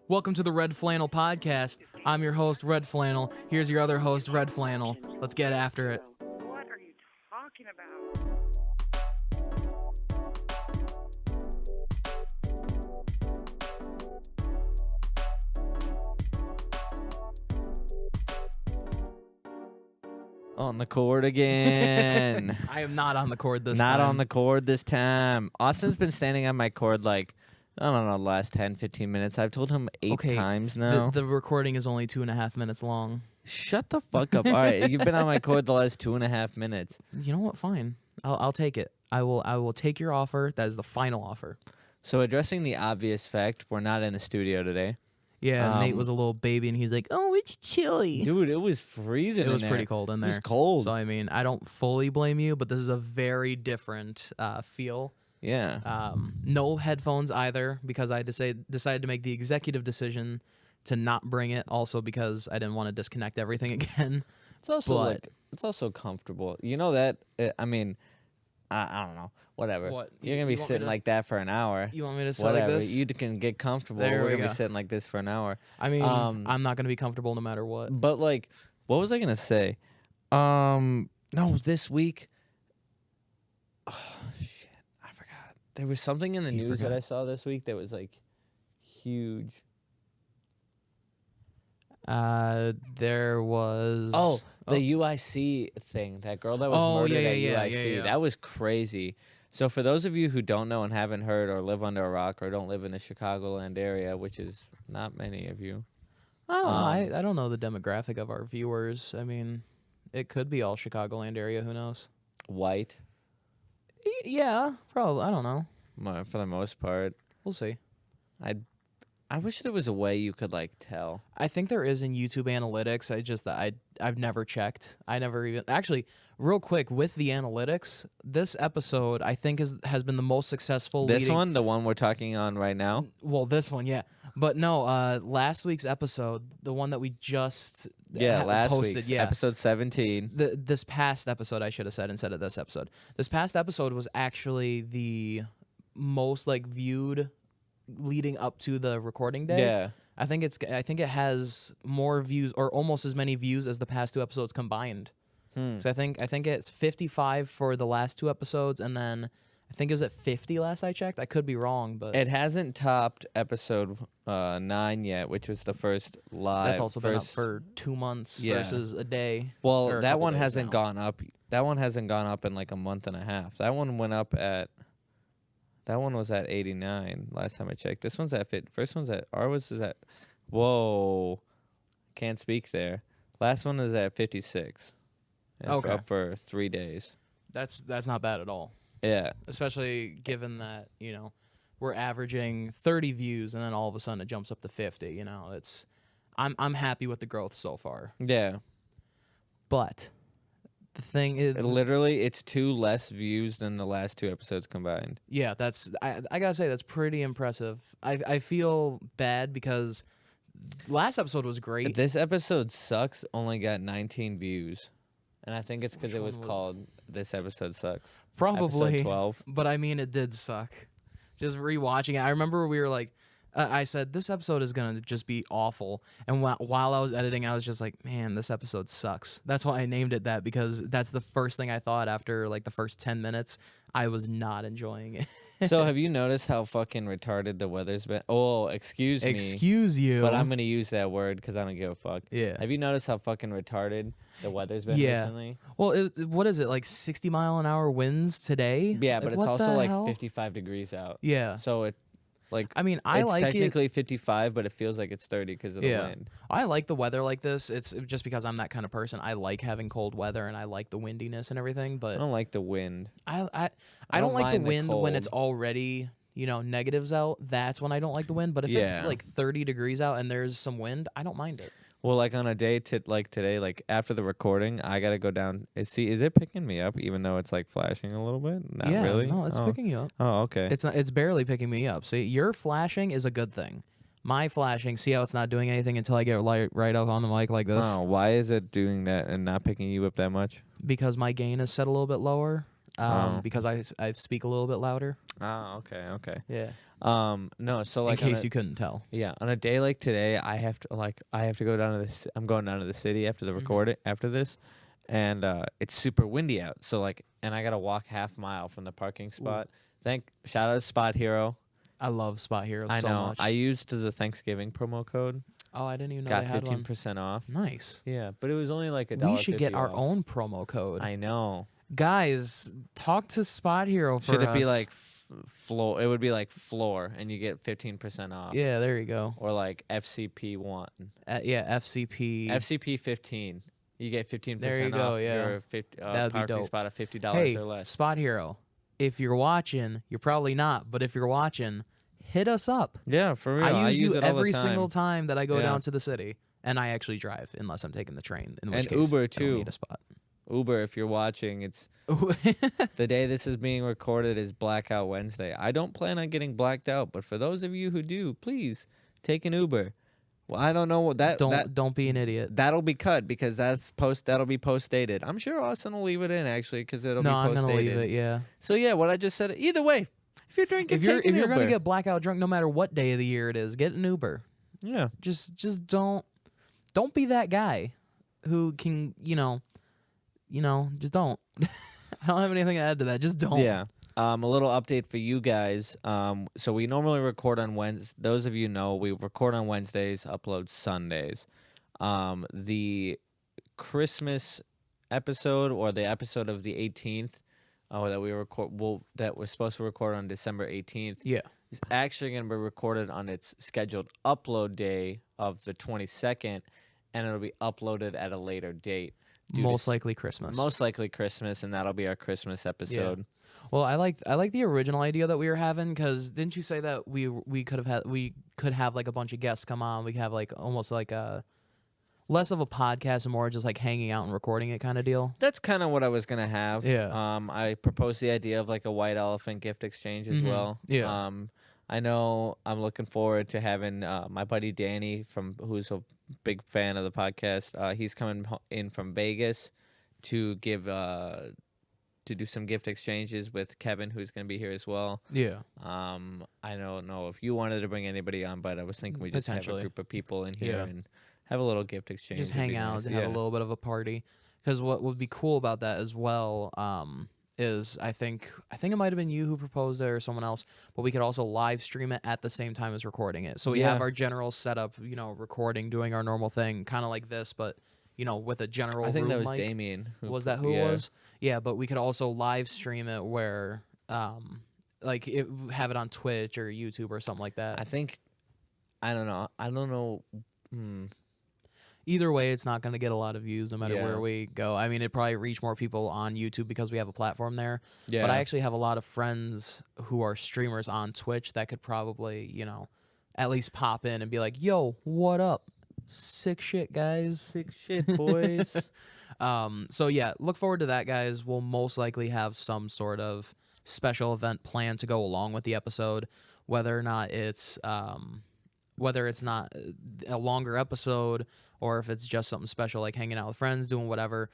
Welcome to the Red Flannel Podcast. I'm your host, Red Flannel. Here's your other host, Red Flannel. Let's get after it. What are you talking about? On the cord again. I am not on the cord this Not time. on the cord this time. Austin's been standing on my cord like, I don't know, the last 10, 15 minutes. I've told him 8 times now. The recording is only 2.5 minutes long. Shut the fuck up. All right, you've been on my cord the last 2.5 minutes. You know what? Fine. I'll take it. I will take your offer. That is the final offer. So addressing the obvious fact, we're not in the studio today. Yeah, Nate was a little baby, and he's like, "Oh, it's chilly." Dude, it was freezing It was in pretty there. cold in there. It was cold. So, I mean, I don't fully blame you, but this is a very different feel. Yeah. No headphones either, because I decided to make the executive decision to not bring it. Also because I didn't want to disconnect everything again. It's also it's also comfortable. You know that? I mean, I don't know. Whatever. What? You're going to be You want me sitting to- like that for an hour. You want me to sit Whatever. like this? You can get comfortable. There We're we going to go. be sitting like this for an hour. I mean, I'm not going to be comfortable no matter what. But like, what was I gonna say? No, this week. Oh shit, I forgot. There was something in the You news that forgot. I saw this week that was like huge. There was... Oh, the UIC thing. That girl that was Oh, murdered yeah, at yeah, UIC. yeah, yeah. That was crazy. So for those of you who don't know and haven't heard or live under a rock or don't live in the Chicagoland area, which is not many of you. I don't know. I don't know the demographic of our viewers. I mean, it could be all Chicagoland area. Who knows? White, Yeah, probably. I don't know. for the most part. We'll see. I wish there was a way you could like tell. I think there is in YouTube analytics. I've never checked. I never even actually. Real quick with the analytics, this episode I think has been the most successful. This one, the one we're talking on right now. Well, this one, yeah, but no. Last week's episode, the one that we just Last posted, week's yeah. episode 17. This past episode, I should have said instead of this episode. This past episode was actually the most like viewed leading up to the recording day. Yeah. I think it has more views or almost as many views as the past 2 episodes combined. So I think it's 55 for the last 2 episodes, and then I think it was at 50 last I checked. I could be wrong, but It hasn't topped episode 9 yet, which was the first live. that's also been up for 2 months Yeah. versus a day. Well, or a that couple one days hasn't now. gone up. That one hasn't gone up in like a month and a half. That one went up at. That one was at 89 last time I checked. This one's at 50. First one's at. Ours is at. Whoa, can't speak there. Last one is at 56. And Okay. Up for 3 days. That's not bad at all, Yeah. especially given that we're averaging 30 views, and then all of a sudden it jumps up to 50. I'm happy with the growth so far, Yeah. but the thing is, It's 2 less views than the last 2 episodes combined. yeah, I gotta say that's pretty impressive. I feel bad because last episode was great. This episode sucks. Only got 19 views, and I think it's because Which it was one was- called "This Episode Sucks." Probably episode 12. But I mean, it did suck. Just rewatching it, I remember we were like, I said this episode is gonna just be awful, and while I was editing, I was just like, man, this episode sucks. That's why I named it that, because that's the first thing I thought after like the first 10 minutes. I was not enjoying it. So have you noticed how fucking retarded the weather's been? Oh, excuse me, Excuse you, but I'm gonna use that word because I don't give a fuck. Yeah. Have you noticed how fucking retarded the weather's been Yeah. recently? Well, what is it, like 60-mile-an-hour winds today? Yeah, but it's what also the like hell? 55 degrees out. Yeah. So it, like, I mean, I it's like it. technically 55, but it feels like it's 30 because of the Yeah. wind. I like the weather like this. It's just because I'm that kind of person. I like having cold weather, and I like the windiness and everything. I But don't like the wind. I I don't don't like the mind the wind when it's cold. already negatives out. That's when I don't like the wind. But if it's Yeah. like 30 degrees out and there's some wind, I don't mind it. Well, like on a day like today, like after the recording, I gotta go down. Is it picking me up even though it's like flashing a little bit? Not yeah, really. no, it's oh. picking you up. Oh, okay. It's not. It's barely picking me up. See, your flashing is a good thing. My flashing, see how it's not doing anything until I get right up on the mic like this? Oh, why is it doing that and not picking you up that much? Because my gain is set a little bit lower. Oh. Because I speak a little bit louder. Oh, okay. Yeah. No, so In like case you couldn't tell. yeah, on a day like today, I have to go down to this. I'm going down to the city after the record it after this, and it's super windy out. So like, and I gotta walk half mile from the parking spot. Shout out to Spot Hero. I love Spot Heroes I so know. much. I used the Thanksgiving promo code. Oh, I didn't even know Got they had 15% off. one. Nice. Yeah, but it was only like We should get our off. own promo code. I know. Guys, talk to Spot Hero for Should it be us. like floor? It would be like floor, and you get 15% off. Yeah, there you go. Or like FCP 1. Yeah, FCP. FCP 15. You get 15% There you go, off yeah. your 50, That'd be parking dope. spot of $50 Hey, or less. Spot Hero, if you're watching, you're probably not, but if you're watching, hit us up. Yeah, for real. I use you it all every the time. single time that I go Yeah. down to the city, and I actually drive unless I'm taking the train. In which And case, Uber, I don't too. need a spot. Uber, if you're watching, it's the day this is being recorded is Blackout Wednesday. I don't plan on getting blacked out, but for those of you who do, please take an Uber. Well, I don't know what Don't be an idiot. that'll be cut because that'll be post dated. I'm sure Austin will leave it in actually because it'll be No, post dated. I'm gonna leave it. Yeah. So yeah, what I just said. Either way, if you're drinking, If you're take an Uber. gonna get blackout drunk, no matter what day of the year it is, get an Uber. yeah. Just don't be that guy who can just don't. I don't have anything to add to that. Just don't. Yeah. A little update for you guys. So we normally record on Wednesdays. Those of you know we record on Wednesdays, upload Sundays. The Christmas episode or the episode of the 18th that we're supposed to record on December 18th Yeah. is actually going to be recorded on its scheduled upload day of the 22nd, and it'll be uploaded at a later date. Most likely Christmas. Most likely Christmas, and that'll be our Christmas episode. Well, I like the original idea that we were having because didn't you say that we could have like a bunch of guests come on? We could have like almost like a less of a podcast and more just like hanging out and recording it kind of deal. That's kind of what I was gonna have. Yeah. I proposed the idea of like a white elephant gift exchange as well. Yeah. I know I'm looking forward to having my buddy Danny who's a big fan of the podcast. He's coming in from Vegas to do some gift exchanges with Kevin, who's going to be here as well. Yeah. I don't know if you wanted to bring anybody on, but I was thinking we just have a Potentially. group of people in here Yeah. and have a little gift exchange. Just It'd hang be out nice. and have a little bit of a party. Because what would be cool about that as well is I think it might have been you who proposed it or someone else, but we could also live stream it at the same time as recording it. So we have our general setup, recording, doing our normal thing, kind of like this, but with a general. I think room that was mic. Damien. Was that who it was? Yeah, but we could also live stream it where, have it on Twitch or YouTube or something like that. I don't know. Either way, it's not going to get a lot of views no matter Yeah. where we go. I mean, it probably reach more people on YouTube because we have a platform there. Yeah. But I actually have a lot of friends who are streamers on Twitch that could probably, at least pop in and be like, "Yo, what up? Sick shit, guys." Sick shit, boys. So yeah, look forward to that, guys. We'll most likely have some sort of special event planned to go along with the episode, whether or not it's not a longer episode or if it's just something special like hanging out with friends, doing whatever.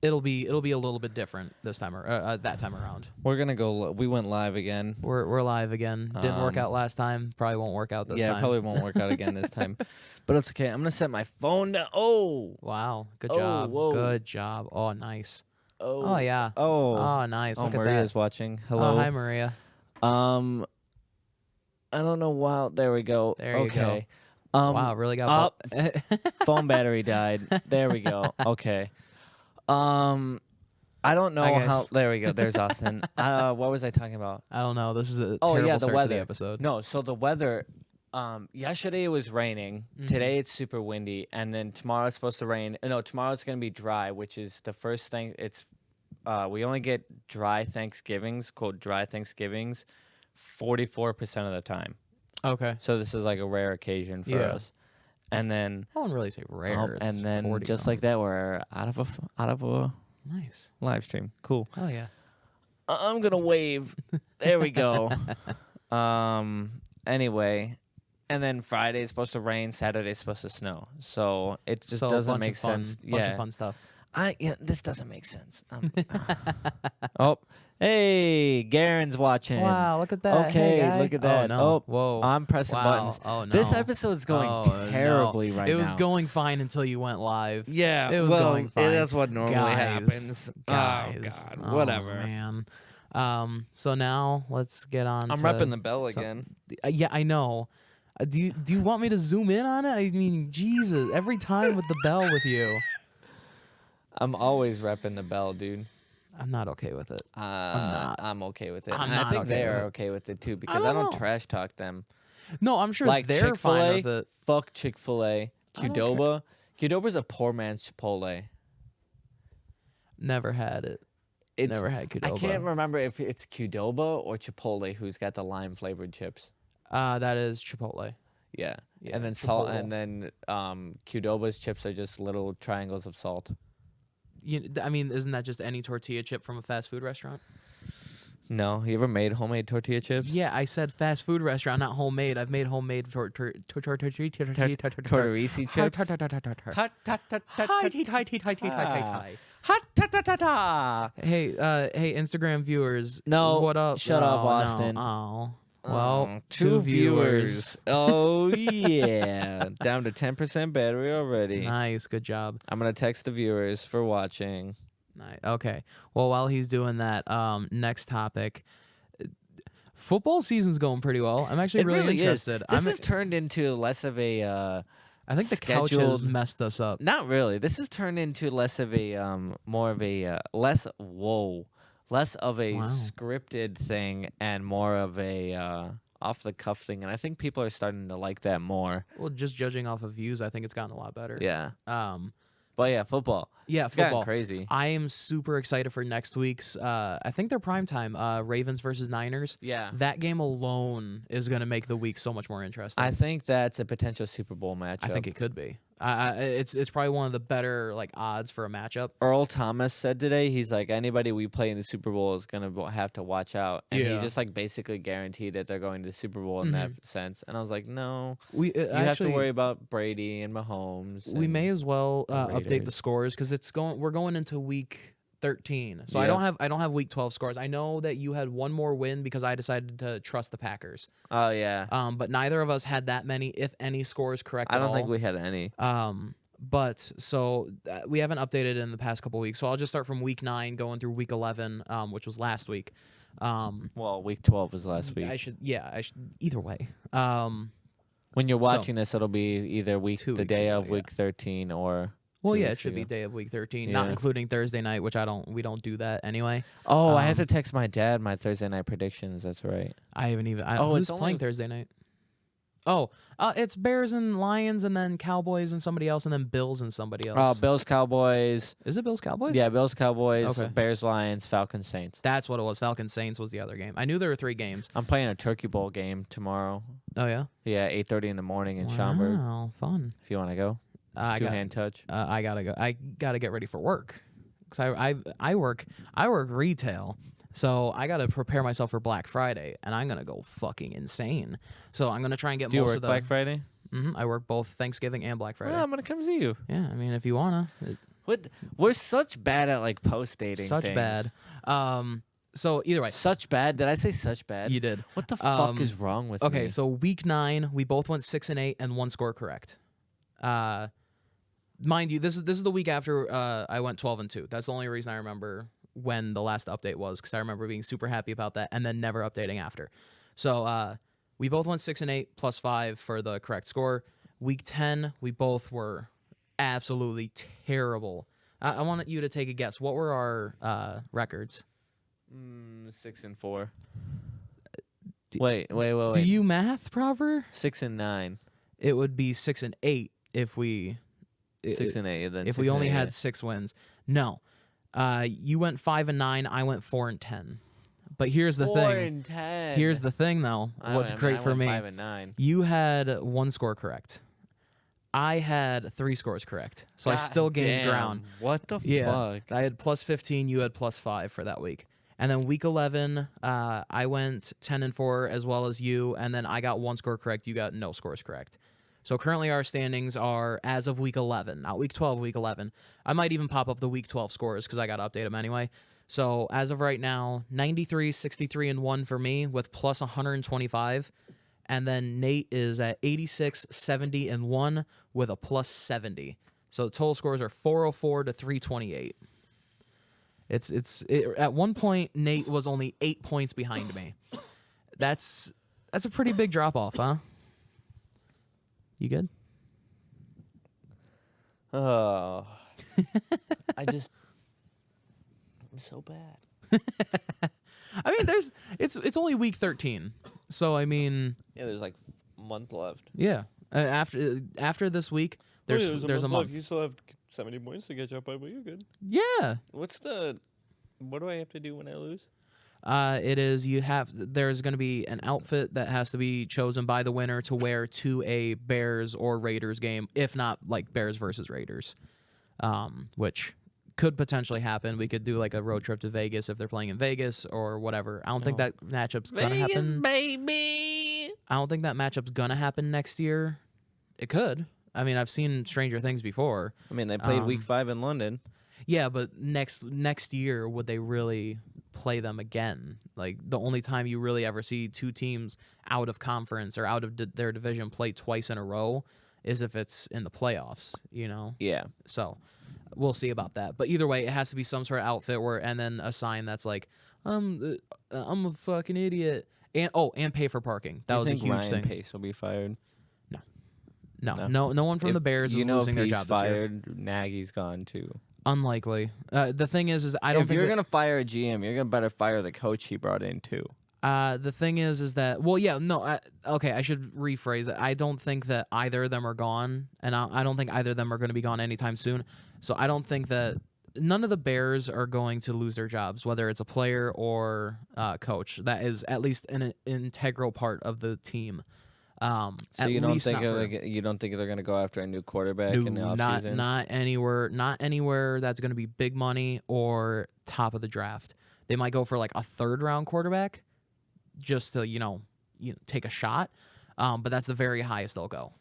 It'll be a little bit different this time or that time around. We're gonna go. We went live again. We're live again. Didn't work out last time. Probably won't work out this time. Yeah, probably won't work out again this time. But it's okay. I'm gonna set my phone down. Oh. Wow. Good Oh, job. whoa. Good job. Oh, nice. Oh. Oh yeah. Oh. Oh, nice. Look at Maria's that. watching. Hello. Oh, hi, Maria. I don't know. Wow. There we go. There you go. Okay. Wow, really got Phone battery died. There we go. Okay. I don't know Hi, how. guys. There we go. There's Austin. What was I talking about? I don't know. This is a Oh, terrible yeah, the start to weather. the episode. No, so the weather. Yesterday it was raining. Today it's super windy, and then tomorrow it's supposed to rain. No, tomorrow it's gonna be dry, which is the first thing. It's we only get dry Thanksgivings, quote dry Thanksgivings, 44% of the time. Okay. So this is like a rare occasion for Yeah. us. And then I wouldn't really say rare. It's and then 40 just like that, we're out of a Nice. live stream. Cool. Oh yeah. I'm gonna wave. There we go. Anyway, and then Friday is supposed to rain. Saturday is supposed to snow. So it just So a doesn't bunch make of fun, sense. Bunch of fun stuff. This doesn't make sense. Oh, Hey, Garen's watching. Wow, look at that. Okay, Hey, guy. look at that. Oh, no. Oh, Whoa. I'm pressing Wow. buttons. Oh, no. This episode's going Oh, terribly no. right It now. was going fine until you went live. Yeah, It was going fine. that's what normally happens. Guys. Oh, God. Whatever. Man. So now let's get on I'm to repping the bell some- again. Yeah, I know. Do you want me to zoom in on it? I mean, Jesus, every time with the bell with you. I'm always repping the bell, dude. I'm not okay with it. I'm okay with it. I'm and I not think okay they with are it. okay with it too because don't I don't know. trash talk them. No, I'm sure Like they're fine Chick-fil-A, with it. fuck Chick-fil-A. I don't care. Qdoba. Qdoba's a poor man's Chipotle. Never had it. It's, Never had Qdoba. I can't remember if it's Qdoba or Chipotle who's got the lime flavored chips. That is Chipotle. Yeah. Yeah, And then salt, Chipotle. and then Qdoba's chips are just little triangles of salt. I mean, isn't that just any tortilla chip from a fast food restaurant? No, you ever made homemade tortilla chips? Yeah, I said fast food restaurant, not homemade. I've made homemade tortilla Tortorisi chips. Hot ta ta ta ta. Hot ta ta ta ta. Hey, Instagram viewers. No, what up? shut up, Oh, Austin. No. Oh, well, two viewers. Oh yeah, down to 10% battery already. Nice, good job. I'm gonna text the viewers for watching. Nice. Okay. Well, while he's doing that, next topic. Football season's going pretty well. I'm actually It really interested. is. This has turned into less of a. I think the couch has scheduled- messed us up. Not really. This has turned into less of a more of a less of a Wow. scripted thing and more of a off the cuff thing. And I think people are starting to like that more. Well, just judging off of views, I think it's gotten a lot better. Yeah. Um. But yeah, football. Yeah, It's gotten football. crazy. I am super excited for next week's. I think they're prime time. Ravens versus Niners. Yeah. That game alone is going to make the week so much more interesting. I think that's a potential Super Bowl matchup. I think it could be. It's probably one of the better odds for a matchup. Earl Thomas said today, he's like, anybody we play in the Super Bowl is going to have to watch out. And he Yeah. just basically guaranteed that they're going to the Super Bowl in that sense. And I was like, no, We you have to worry about Brady and Mahomes. We and- may as well the update the Raiders. scores because we're going into week 13. So Yeah. I don't have week 12 scores. I know that you had one more win because I decided to trust the Packers. Oh, yeah. But neither of us had that many, if any, scores correct. I at don't think all. we had any. But so we haven't updated in the past couple weeks. So I'll just start from week 9 going through week 11, which was last week. Well, week 12 was last week. I should either way. When you're watching this, it'll be either week 2 the weeks day ago, of yeah. week 13 or. Well, 2 yeah, it weeks should be ago. day of week 13, not Yeah. including Thursday night, which we don't do that anyway. Oh, I have to text my dad my Thursday night predictions. That's right. I haven't even. Oh, Who's it's only- playing Thursday night? Oh, it's Bears and Lions, and then Cowboys and somebody else, and then Bills and somebody else. Bills, Cowboys. Is it Bills Cowboys? Yeah, Bills, Cowboys, Okay. Bears, Lions, Falcons, Saints. That's what it was. Falcons Saints was the other game. I knew there were 3 games. I'm playing a Turkey Bowl game tomorrow. Oh yeah. Yeah, 8:30 in the morning in Schaumburg. Wow, fun. If you want to go, I it's got. two-hand touch. I gotta go. I gotta get ready for work. Cause I work retail. So I gotta prepare myself for Black Friday, and I'm gonna go fucking insane. So I'm gonna try and get Do you most work of the. Black Friday? I work both Thanksgiving and Black Friday. Well, I'm gonna come see you. Yeah, I mean, if you wanna. We're such bad at post dating. Such bad. So either way, Such bad. Did I say such bad? you did. What the fuck is wrong with me? Okay, so week 9, we both went 6-8 and 1 score correct. Mind you, this is the week after I went 12-2. That's the only reason I remember when the last update was, because I remember being super happy about that and then never updating after. So we both went 6-8 plus 5 for the correct score. Week 10, we both were absolutely terrible. I want you to take a guess. What were our records? 6-4. D- Wait. Do you math proper? 6-9. It would be 6-8 if we 6-8. Then if we only had 6 wins. No. You went 5-9, I went 4-10. But here's the thing. 4-10. Here's the thing though. What's great for me. 5-9. You had 1 score correct. I had 3 scores correct. So I still gained Damn. ground. What the Yeah. fuck? I had plus 15, you had plus 5 for that week. And then week 11, I went 10-4 as well as you, and then I got 1 score correct, you got no scores correct. So currently our standings are as of week 11, not week 12, week 11. I might even pop up the week 12 scores because I got to update them anyway. So as of right now, 93, 63, and 1 for me with plus 125. And then Nate is at 86, 70, and 1 with a plus 70. So the total scores are 404 to 328. At one point, Nate was only 8 points behind me. That's a pretty big drop off, huh? You good? Oh, I'm so bad. I mean, it's only week 13, so I mean, Yeah, there's like a month left. yeah. After this week, there's a month. You still have 70 points to catch up by, but you're good. Yeah. What do I have to do when I lose? It is there's going to be an outfit that has to be chosen by the winner to wear to a Bears or Raiders game, if not like Bears versus Raiders, which could potentially happen. We could do like a road trip to Vegas if they're playing in Vegas or whatever. I don't think that matchup's going to happen. Baby. I don't think that matchup's going to happen next year. It could. I mean, I've seen Stranger Things before. I mean, they played week 5 in London. Yeah, but next year, would they really play them again? Like, the only time you really ever see two teams out of conference or out of their division play twice in a row is if it's in the playoffs, you know? Yeah. So we'll see about that. But either way, it has to be some sort of outfit and then a sign that's like, I'm a fucking idiot. And pay for parking. That was a huge Ryan thing. Pace will be fired. No one from the Bears is losing their job this year. Fired, Nagy's gone too. Unlikely. The thing is I don't if think you're gonna fire a GM, you're gonna better fire the coach he brought in too. The thing is that I should rephrase it. I don't think that either of them are gone, and I don't think either of them are going to be gone anytime soon. So I don't think that none of the Bears are going to lose their jobs, whether it's a player or coach. That is at least an integral part of the team. So you don't think they're going to go after a new quarterback in the offseason? Not anywhere that's going to be big money or top of the draft. They might go for like a 3rd round quarterback just to take a shot. But that's the very highest they'll go.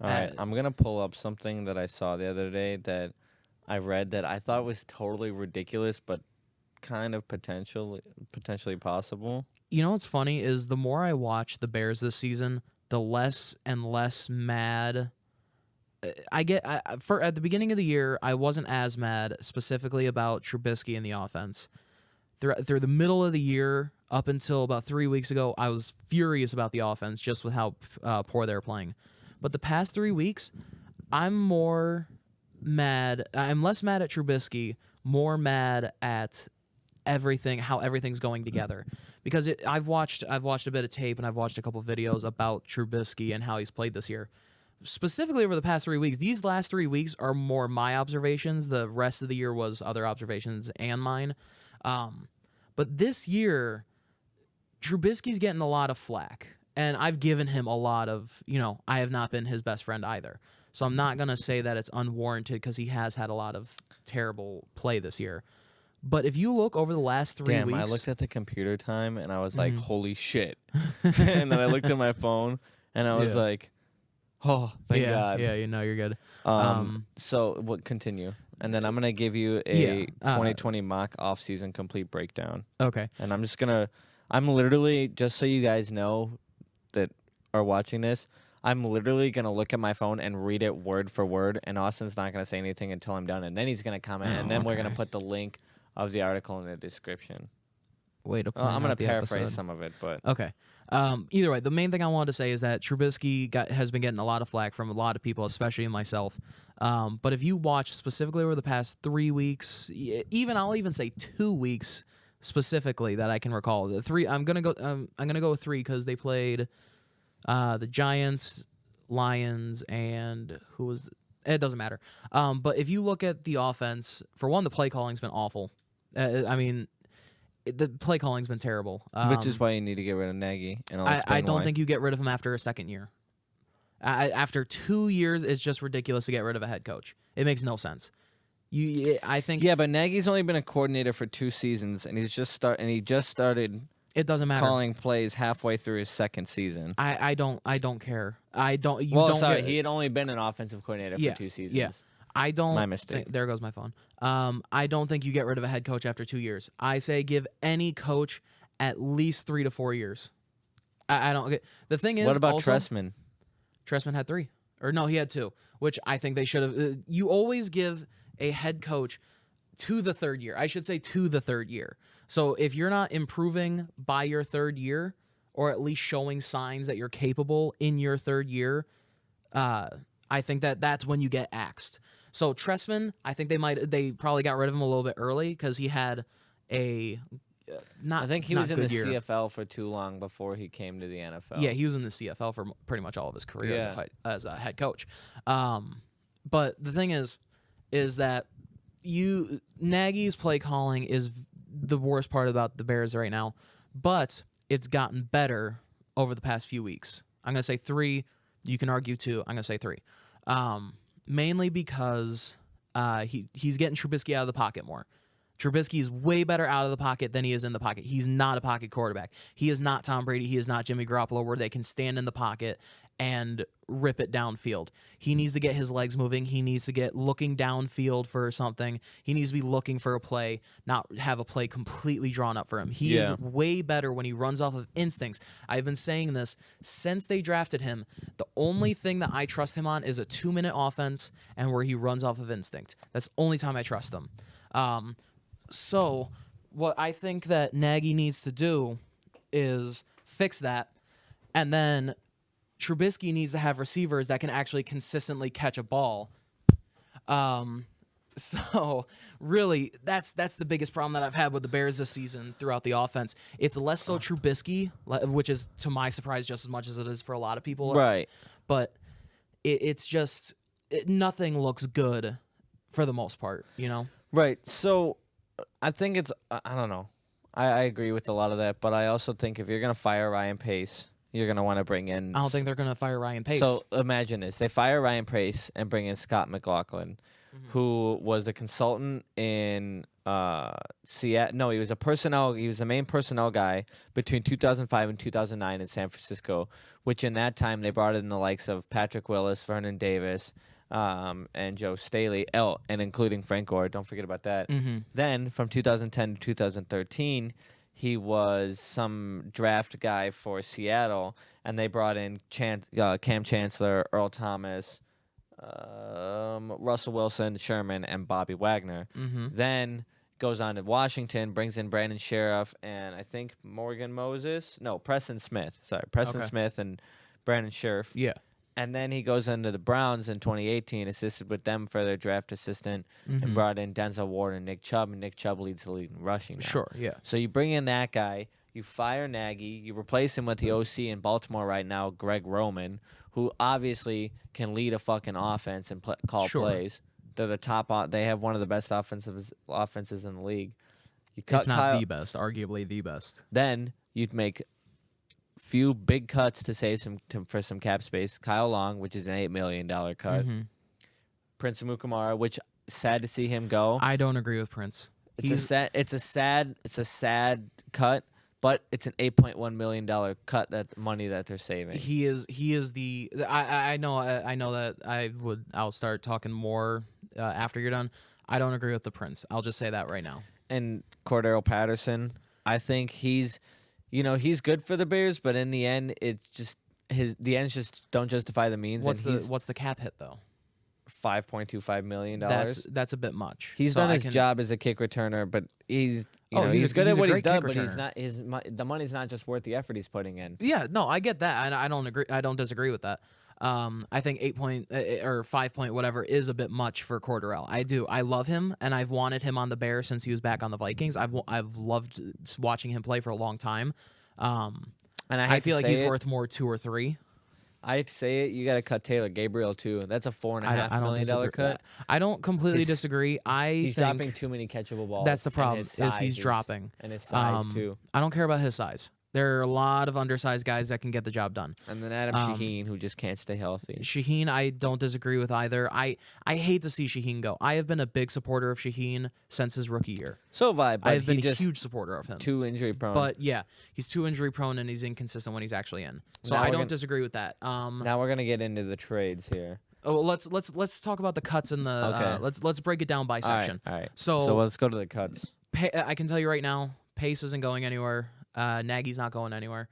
All right, I'm going to pull up something that I saw the other day that I read that I thought was totally ridiculous, but kind of potentially possible. You know what's funny is the more I watch the Bears this season, the less and less mad I get. At the beginning of the year, I wasn't as mad specifically about Trubisky in the offense. Through the middle of the year, up until about 3 weeks ago, I was furious about the offense just with how poor they were playing. But the past 3 weeks, I'm more mad. I'm less mad at Trubisky, more mad at how everything's going together. Because I've watched a bit of tape and I've watched a couple of videos about Trubisky and how he's played this year. Specifically over the past 3 weeks, these last 3 weeks are more my observations. The rest of the year was other observations and mine. But this year, Trubisky's getting a lot of flack. And I've given him a lot of, I have not been his best friend either. So I'm not going to say that it's unwarranted because he has had a lot of terrible play this year. But if you look over the last 3 weeks... I looked at the computer time and I was like, holy shit. And then I looked at my phone and I was like, oh, thank God. Yeah, you're good. So continue. And then I'm going to give you a 2020 mock offseason complete breakdown. Okay. And I'm literally, just so you guys know that are watching this, I'm literally going to look at my phone and read it word for word, and Austin's not going to say anything until I'm done, and then he's going to comment, and then we're going to put the link of the article in the description. I'm going to paraphrase some of it, but... Okay. Either way, the main thing I wanted to say is that Trubisky has been getting a lot of flack from a lot of people, especially myself. But if you watch specifically over the past 3 weeks, I'll even say 2 weeks specifically that I can recall. The three I'm gonna go with 3 because they played the Giants, Lions, and it doesn't matter. But if you look at the offense, for one, the play calling's been awful. The play calling's been terrible. Which is why you need to get rid of Nagy. And I don't think you get rid of him after a second year. After 2 years, it's just ridiculous to get rid of a head coach. It makes no sense. I think. Yeah, but Nagy's only been a coordinator for 2 seasons, and he just started. It doesn't matter. Calling plays halfway through his second season. I don't care. He had only been an offensive coordinator for 2 seasons. Yeah. I don't. My mistake. There goes my phone. I don't think you get rid of a head coach after 2 years. I say give any coach at least 3 to 4 years. I don't get. The thing is, What about also, Tressman? Tressman had 3, or no, he had 2, which I think they should have. You always give a head coach to the 3rd year. I should say to the 3rd year. So if you're not improving by your 3rd year, or at least showing signs that you're capable in your 3rd year, I think that's when you get axed. So Tressman, I think they probably got rid of him a little bit early because he had a not. I think he not was in the good year. CFL for too long before he came to the NFL. Yeah, he was in the CFL for pretty much all of his career as a head coach. But the thing is that Nagy's play calling is the worst part about the Bears right now, but it's gotten better over the past few weeks. I'm gonna say 3. You can argue 2. I'm gonna say 3. Mainly because he's getting Trubisky out of the pocket more. Trubisky is way better out of the pocket than he is in the pocket. He's not a pocket quarterback. He is not Tom Brady. He is not Jimmy Garoppolo, where they can stand in the pocket and rip it downfield. He needs to get his legs moving. He needs to get looking downfield for something. He needs to be looking for a play, not have a play completely drawn up for him. He is way better when he runs off of instincts. I've been saying this since they drafted him. The only thing that I trust him on is a 2-minute offense and where he runs off of instinct. That's the only time I trust him. So what I think that Nagy needs to do is fix that, and then Trubisky needs to have receivers that can actually consistently catch a ball. So really, that's the biggest problem that I've had with the Bears this season throughout the offense. It's less so Trubisky, which is to my surprise just as much as it is for a lot of people. Right. But it's just nothing looks good for the most part, Right. So I think it's I don't know. I agree with a lot of that, but I also think if you're gonna fire Ryan Pace, you're going to want to bring in... I don't think they're going to fire Ryan Pace. So imagine this. They fire Ryan Pace and bring in Scott McLaughlin, who was a consultant in Seattle. No, he was a main personnel guy between 2005 and 2009 in San Francisco, which in that time they brought in the likes of Patrick Willis, Vernon Davis, and Joe Staley, and including Frank Gore. Don't forget about that. Then from 2010 to 2013... he was some draft guy for Seattle, and they brought in Cam Chancellor, Earl Thomas, Russell Wilson, Sherman, and Bobby Wagner. Then goes on to Washington, brings in Brandon Sheriff, and I think Preston Smith. Sorry, Preston Smith and Brandon Sheriff. Yeah. And then he goes into the Browns in 2018, assisted with them for their draft assistant, and brought in Denzel Ward and Nick Chubb, and Nick Chubb leads the league in rushing now. Sure, yeah. So you bring in that guy, you fire Nagy, you replace him with the OC in Baltimore right now, Greg Roman, who obviously can lead a fucking offense and call plays. They're the top. They have one of the best offenses in the league. You cut if not the best, arguably the best. Then you'd make few big cuts to save for some cap space. Kyle Long, which is an $8 million cut. Prince Amukamara, which sad to see him go. I don't agree with Prince. It's a sad cut, but it's an $8.1 million cut. That money that they're saving. He is the. I know that I'll start talking more after you're done. I don't agree with the Prince. I'll just say that right now. And Cordero Patterson, I think he's good for the Bears, but in the end, it's just the ends just don't justify the means. What's the cap hit though? $5.25 million. That's a bit much. He's done his job as a kick returner, but he's good at what he's done. But he's not the money's not just worth the effort he's putting in. Yeah, no, I get that. I don't agree. I don't disagree with that. I think 8 point or 5 point whatever is a bit much for Cordero. I do. I love him, and I've wanted him on the Bears since he was back on the Vikings. I've loved watching him play for a long time. And I feel like he's worth more 2 or 3. I hate to say it, you got to cut Taylor Gabriel too. That's a $4.5 million cut. I don't completely disagree. He's dropping too many catchable balls. That's the problem. Is he's dropping, and his size too. I don't care about his size. There are a lot of undersized guys that can get the job done. And then Adam Shaheen, who just can't stay healthy. Shaheen, I don't disagree with either. I hate to see Shaheen go. I have been a big supporter of Shaheen since his rookie year. So have I. But I've been a huge supporter of him. Too injury prone. But yeah, he's too injury prone and he's inconsistent when he's actually in. So I don't disagree with that. Now we're going to get into the trades here. Oh, let's talk about the cuts in the. Okay. Let's break it down by section. All right. So let's go to the cuts. I can tell you right now, Pace isn't going anywhere. Nagy's not going anywhere.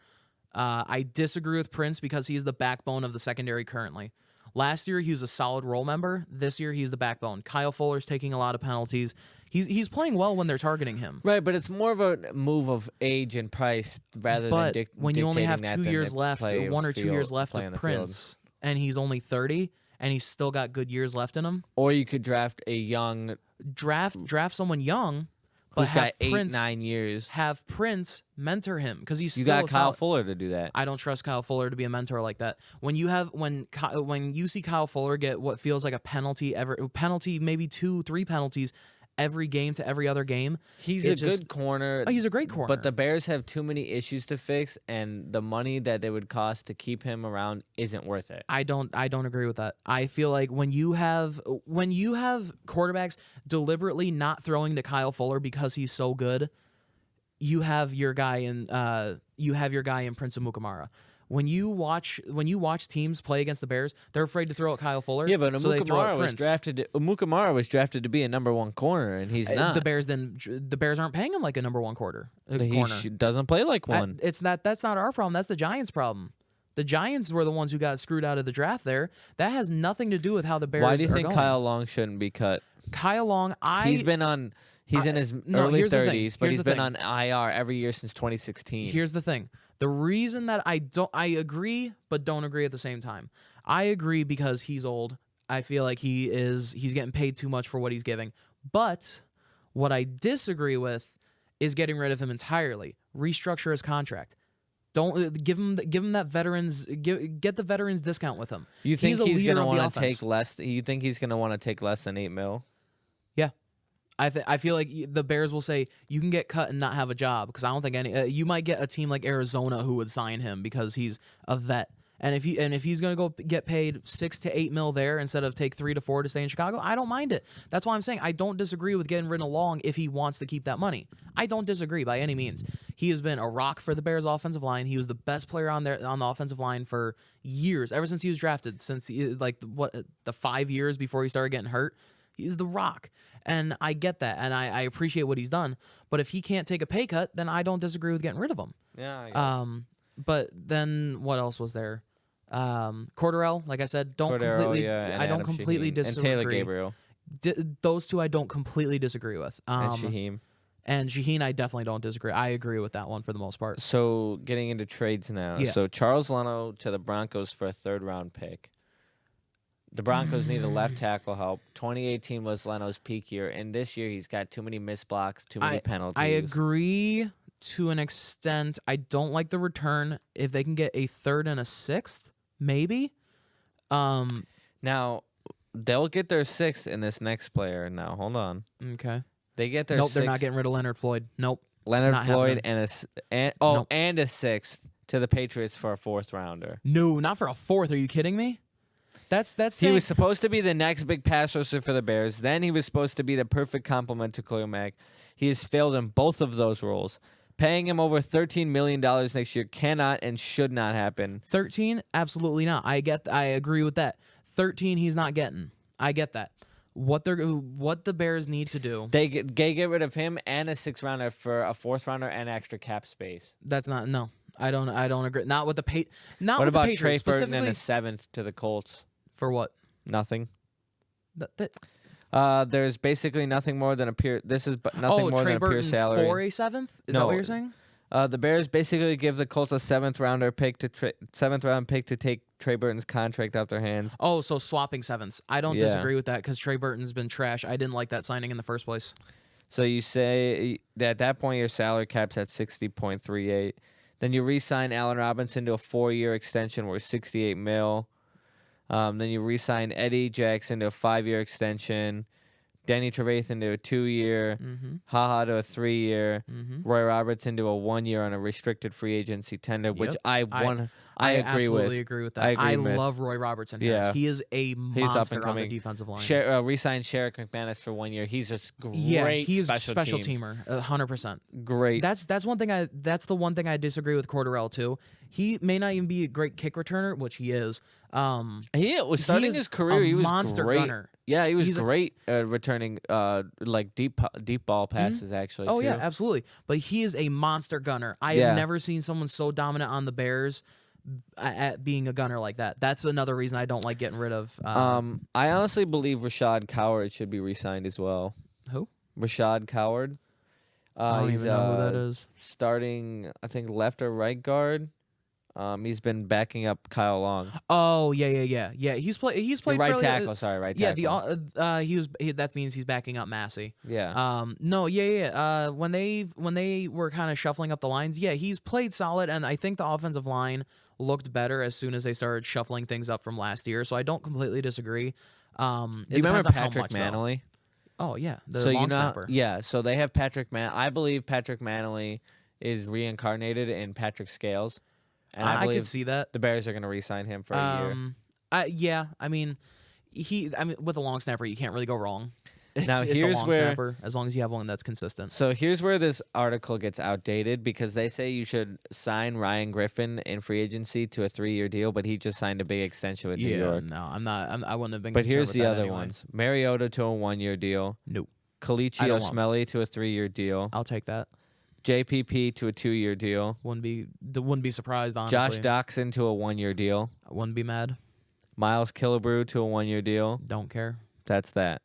I disagree with Prince because he's the backbone of the secondary currently. Last year, he was a solid role member. This year, he's the backbone. Kyle Fuller's taking a lot of penalties. He's playing well when they're targeting him. Right, but it's more of a move of age and price rather But than when you only have dictating 2 that, years then left, play 1 or 2 field- years left play of on the field. Prince, and he's only 30, and he's still got good years left in him. Or you could draft a young Draft someone young, but who's got have 8, Prince 9 years. have Prince mentor him because he's You still got a Kyle solid- Fuller to do that. I don't trust Kyle Fuller to be a mentor like that. When you see Kyle Fuller get what feels like a penalty, maybe 2, 3 penalties every game to every other game. He's it a good corner. Oh, he's a great corner. But the Bears have too many issues to fix, and the money that they would cost to keep him around isn't worth it. I don't agree with that. I feel like when you have quarterbacks deliberately not throwing to Kyle Fuller because he's so good, you have your guy in Prince Amukamara. When you watch teams play against the Bears, they're afraid to throw at Kyle Fuller. Yeah, but so they throw at Amukamara was drafted to be a number 1 corner, and he's not. The Bears aren't paying him like a number 1 corner. Doesn't play like one. That's not our problem. That's the Giants' problem. The Giants were the ones who got screwed out of the draft there. That has nothing to do with how the Bears are going. Why do you think Kyle Long shouldn't be cut? Kyle Long, He's in his early 30s, but he's been on IR every year since 2016. Here's the thing. The reason that I agree but don't agree at the same time. I agree because he's old. I feel like he's getting paid too much for what he's giving. But what I disagree with is getting rid of him entirely. Restructure his contract. Don't give him that veterans get the veterans discount with him. You think he's going to want to take less? You think he's going to want to take less than $8 million? Yeah. I feel like the Bears will say you can get cut and not have a job because I don't think you might get a team like Arizona who would sign him because he's a vet. And if he's going to go get paid $6 to $8 million there instead of take 3 to 4 to stay in Chicago, I don't mind it. That's why I'm saying I don't disagree with getting rid of Long if he wants to keep that money. I don't disagree by any means. He has been a rock for the Bears offensive line. He was the best player on the offensive line for years, ever since he was drafted, since the 5 years before he started getting hurt. He's the rock. And I get that, and I appreciate what he's done. But if he can't take a pay cut, then I don't disagree with getting rid of him. Yeah, I guess. But then what else was there? Cordarrelle, like I said, I don't completely disagree. And Taylor Gabriel. Those two I don't completely disagree with. And Shaheem. And Shaheen, I definitely don't disagree. I agree with that one for the most part. So getting into trades now. Yeah. So Charles Leno to the Broncos for a 3rd-round pick. The Broncos need a left tackle help. 2018 was Leno's peak year, and this year he's got too many missed blocks, too many penalties. I agree to an extent. I don't like the return. If they can get a 3rd and a 6th, maybe. Now, they'll get their 6th in this next player. Now, hold on. Okay. They get their Nope, 6th. they're not getting rid of Leonard Floyd. Nope. Leonard not Floyd happening. and a 6th to the Patriots for a 4th rounder. No, not for a 4th. Are you kidding me? That's He saying, was supposed to be the next big pass rusher for the Bears. Then he was supposed to be the perfect complement to Khalil Mack. He has failed in both of those roles. Paying him over $13 million next year cannot and should not happen. 13, absolutely not. I agree with that. 13, he's not getting. I get that. What the Bears need to do. They get rid of him and a 6th rounder for a 4th rounder and extra cap space. That's not no. I don't agree. Not with the Not What with about the Patriots, Trey Burton and a specifically 7th to the Colts? for what? Nothing. That There's basically nothing more than a peer. This is nothing more Trey than a Burton peer salary. for a 7th? Is that No. what you're saying? The Bears basically give the Colts a 7th-round pick to take Trey Burton's contract out their hands. Oh, so swapping 7ths. I don't Yeah. disagree with that because Trey Burton's been trash. I didn't like that signing in the first place. So you say that at that point your salary cap's at 60.38. Then you re-sign Allen Robinson to a 4-year extension worth $68 million. Then you re-sign Eddie Jackson to a 5-year extension. Danny Trevathan to a 2-year, HaHa to a 3-year, Roy Robertson to a 1-year on a restricted free agency tender, which I agree with. Absolutely agree with that. I love Roy Robertson. Yeah. He is a He's up monster and on the coming. defensive line. Re-signed Sherrick McManus for 1 year. He's a great he's special teamer, 100%. Great. That's the one thing I disagree with Cordarrelle too. He may not even be a great kick returner, which he is, He was starting is his career. a He was monster great. gunner. Yeah, he was He's great at returning like deep ball passes. Actually, Oh too. yeah, absolutely. But he is a monster gunner. I Yeah. have never seen someone so dominant on the Bears at being a gunner like that. That's another reason I don't like getting rid of. I honestly believe Rashad Coward should be re-signed as well. Who? Rashad Coward. I don't He's even know who that is. starting, I think, left or right guard. He's been backing up Kyle Long. Oh yeah. He's played Right fairly, tackle. Sorry, right tackle. Yeah, that means he's backing up Massey. Yeah. No, yeah. When they were kind of shuffling up the lines, yeah, he's played solid, and I think the offensive line looked better as soon as they started shuffling things up from last year. So I don't completely disagree. Do you remember Patrick Manley? Oh yeah, the So long snapper. yeah. So they have I believe Patrick Manley is reincarnated in Patrick Scales, and I I believe could see that. the Bears are going to re-sign him for a year. Yeah. I mean, with a long snapper, you can't really go wrong. Now, It's here's a long where- snapper, as long as you have one that's consistent. So here's where this article gets outdated because they say you should sign Ryan Griffin in free agency to a 3-year deal, but he just signed a big extension with New York. No, I'm not. I wouldn't have been. But concerned here's with the that other anyway. ones: Mariota to a 1-year deal, Nope. I Kalichi don't want Osmelly to a 3-year deal, I'll take that. JPP to a 2-year deal, Wouldn't be surprised. Honestly, Josh Doxson to a 1-year deal, I wouldn't be mad. Miles Killebrew to a 1-year deal. Don't care. That's that.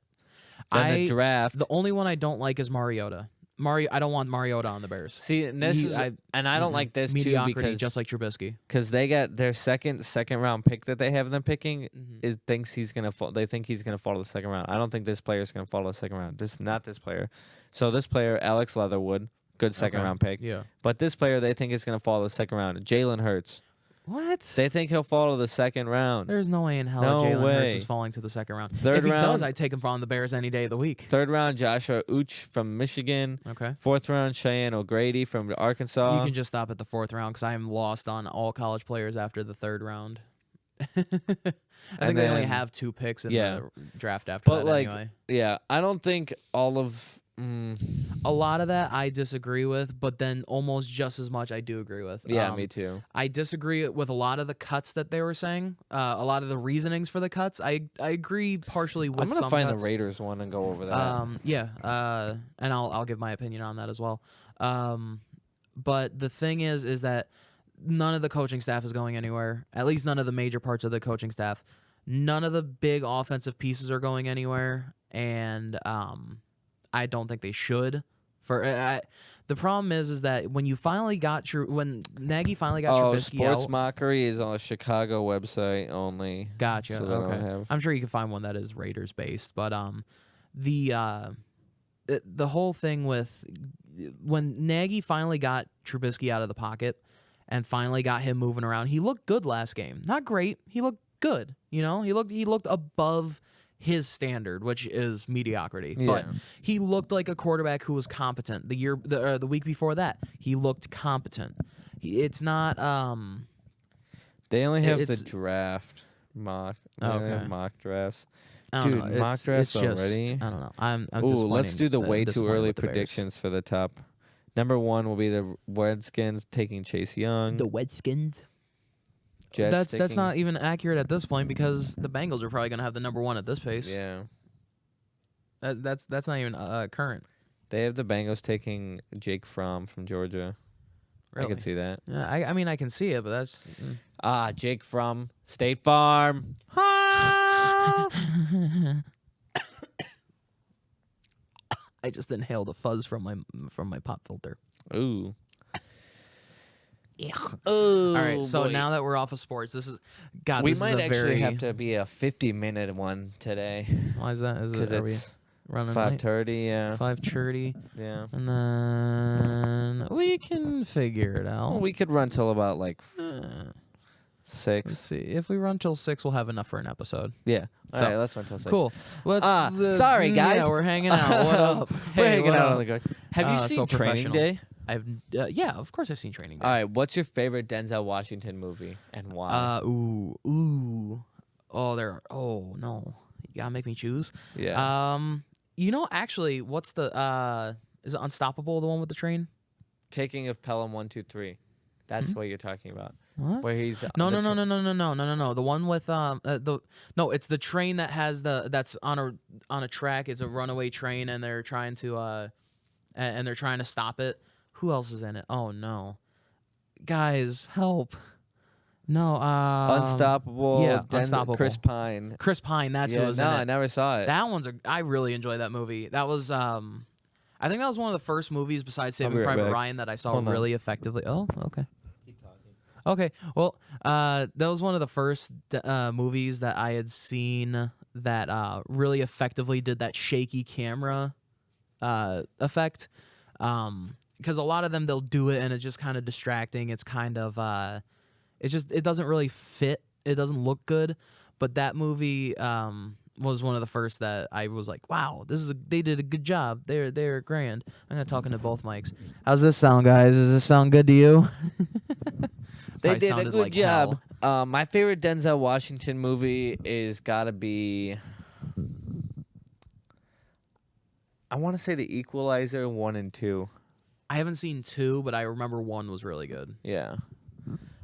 Then the draft. The only one I don't like is Mariota. I don't want Mariota on the Bears. See, and this is, and I don't like this too Mediocrity, because just like Trubisky. they got their second round pick that they have them picking Mm-hmm. thinks he's gonna fall. They think he's gonna fall to the second round. I don't think this player is gonna fall to the second round. Not this player. So this player, Alex Leatherwood, good second round pick. Yeah. But this player they think is gonna fall to the second round. Jalen Hurts. What? They think he'll fall to the second round. There's no way in hell No Jalen Hurts way. is falling to the second round. Third if he round- does, I'd take him from the Bears any day of the week. Third round, Joshua Uch from Michigan. Okay. Fourth round, Cheyenne O'Grady from Arkansas. You can just stop at the fourth round because I am lost on all college players after the third round. I think they only then- have 2 picks in yeah. the draft after But that like, anyway. yeah, I don't think all of. A lot of that I disagree with, but then almost just as much I do agree with. Yeah, me too. I disagree with a lot of the cuts that they were saying. A lot of the reasonings for the cuts. I agree partially with I'm gonna some find cuts. the Raiders one and go over that. Yeah. And I'll give my opinion on that as well. But the thing is that none of the coaching staff is going anywhere. At least none of the major parts of the coaching staff. None of the big offensive pieces are going anywhere, and I don't think they should. The problem is that when you finally got when Nagy finally got Trubisky Sports out. Mockery is on a Chicago website only. Gotcha. So they don't Okay. have- I'm sure you can find one that is Raiders based, but the whole thing with when Nagy finally got Trubisky out of the pocket and finally got him moving around, he looked good last game. Not great. He looked good. You know, he looked above his standard, which is mediocrity. Yeah. But he looked like a quarterback who was competent. The week before that, he looked competent. It's not. They only have the it's- draft mock. Oh, They only have okay. mock drafts. I don't Dude, know. mock drafts it's just, already? I don't know. I'm Ooh, let's disappointed- do the way too disappointed early with the Bears. predictions for the top. Number 1 will be the Redskins taking Chase Young. The Redskins. Jets That's taking- not even accurate at this point because the Bengals are probably gonna have the number 1 at this pace. Yeah. That's not even current. They have the Bengals taking Jake Fromm from Georgia. I Really. can see that. Yeah, I mean I can see it, but that's. Jake Fromm, State Farm. I just inhaled a fuzz from my pop filter. Ooh. All right, so now that we're off of sports, this is God. we this might is a actually very, have to be a 50-minute one today Why is that? because Are we it's running late? 5:30. Yeah. 5:30, Yeah. and then we can figure it out. Well, we could run till about like Let's 6. see. If we run till 6, we'll have enough for an episode. Yeah. All So, right, let's run till 6. Cool. Let's. Sorry, guys. Yeah, we're hanging out. What up? We're Hey, hanging what out up? on the go. Have you So seen Training professional. Day? Yeah, of course I've seen Training Day. All right. What's your favorite Denzel Washington movie and why? Ooh. Oh no. You gotta make me choose. yeah. Actually, what's the is it Unstoppable, the one with the train? Taking of Pelham 1, 2, 3. That's what you're talking about. What? Where he's No, the no, no, tra- no, no, no, no, no, no, no. The one with it's the train that has that's on a track. It's a runaway train, and they're trying to and they're trying to stop it. Who else is in it? Oh no, guys, help! No, Unstoppable. yeah, Unstoppable. Chris Pine. Chris Pine. That's who Yeah, was no, in I it. never saw it. That one's I really enjoyed that movie. That was I think that was one of the first movies besides I'll Saving be right Private back. Ryan that I saw Hold on. really effectively. Oh, okay. Okay, well, that was one of the first movies that I had seen that really effectively did that shaky camera effect. Because a lot of them, they'll do it and it's just kind of distracting. It's kind of, it doesn't really fit. It doesn't look good. But that movie was one of the first that I was like, wow, they did a good job. They're grand. I'm gonna talk into both mics. How's this sound, guys? Does this sound good to you? They Probably did a sounded good like job. hell. My favorite Denzel Washington movie is gotta be. I want to say The Equalizer 1 and 2. I haven't seen 2, but I remember 1 was really good. Yeah.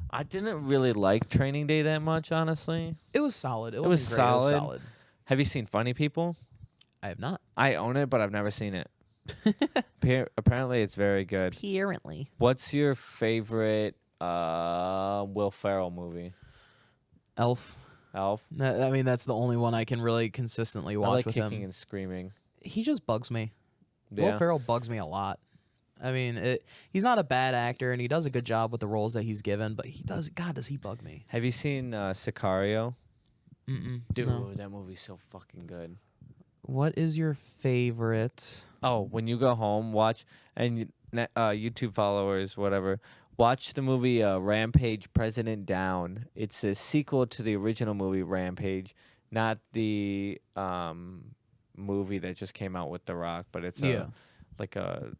I didn't really like Training Day that much, honestly. It was solid. It was wasn't great. It was solid. solid. Have you seen Funny People? I have not. I own it, but I've never seen it. Apparently, it's very good. Apparently. What's your favorite Will Ferrell movie? Elf. Elf? I mean, that's the only one I can really consistently watch I like with Kicking him. and Screaming. He just bugs me. Yeah. Will Ferrell bugs me a lot. I mean, he's not a bad actor, and he does a good job with the roles that he's given, but does he bug me. Have you seen Sicario? Mm-mm. Dude, No. that movie's so fucking good. What is your favorite? Oh, when you go home, watch, and YouTube followers, whatever, watch the movie Rampage President Down. It's a sequel to the original movie Rampage, not the movie that just came out with The Rock, but it's like a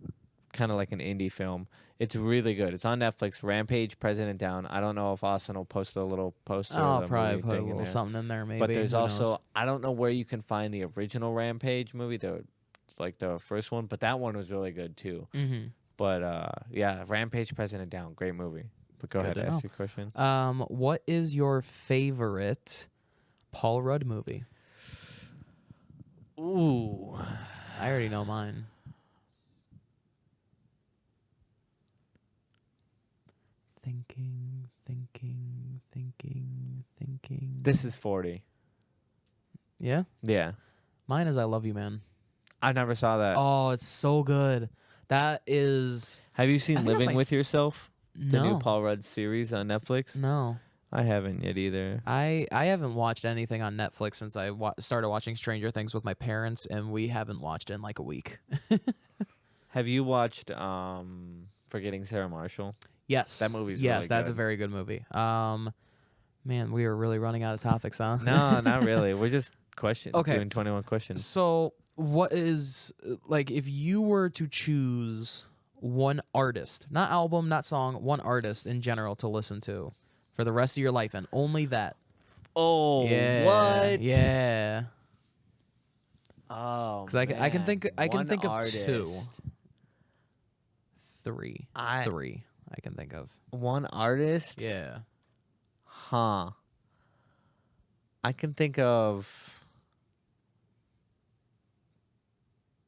kind of like an indie film. It's really good. It's on Netflix. Rampage President Down. I don't know if Austin will post a little poster. I'll of the probably movie put a thing in little there. something in there, maybe. But there's Who also knows? I don't know where you can find the original Rampage movie. It's like the first one, but that one was really good too. Mm-hmm. But yeah, Rampage President Down, great movie. But go Good ahead, to ask know. your question. What is your favorite Paul Rudd movie? Ooh, I already know mine. Thinking. this is 40. Yeah? Yeah, Mine is I Love You, Man. I never saw that. Oh, it's so good. That is... Have you I seen think that's Living my with Yourself? The new No. Paul Rudd series on Netflix. No. I haven't yet either. I haven't watched anything on Netflix since I started watching Stranger Things with my parents, and we haven't watched it in like a week. Have you watched Forgetting Sarah Marshall? Yes. That movie's Yes, really that's a good. very good movie. Man, we are really running out of topics, huh? No, not really. We're just Okay. doing 21 questions. So, what is like if you were to choose one artist, not album, not song, one artist in general to listen to for the rest of your life and only that? Oh, Yeah. what? Yeah. Oh, 'Cause I can think One of two. artist. Three I can think of. One artist? Yeah. Huh. I can think of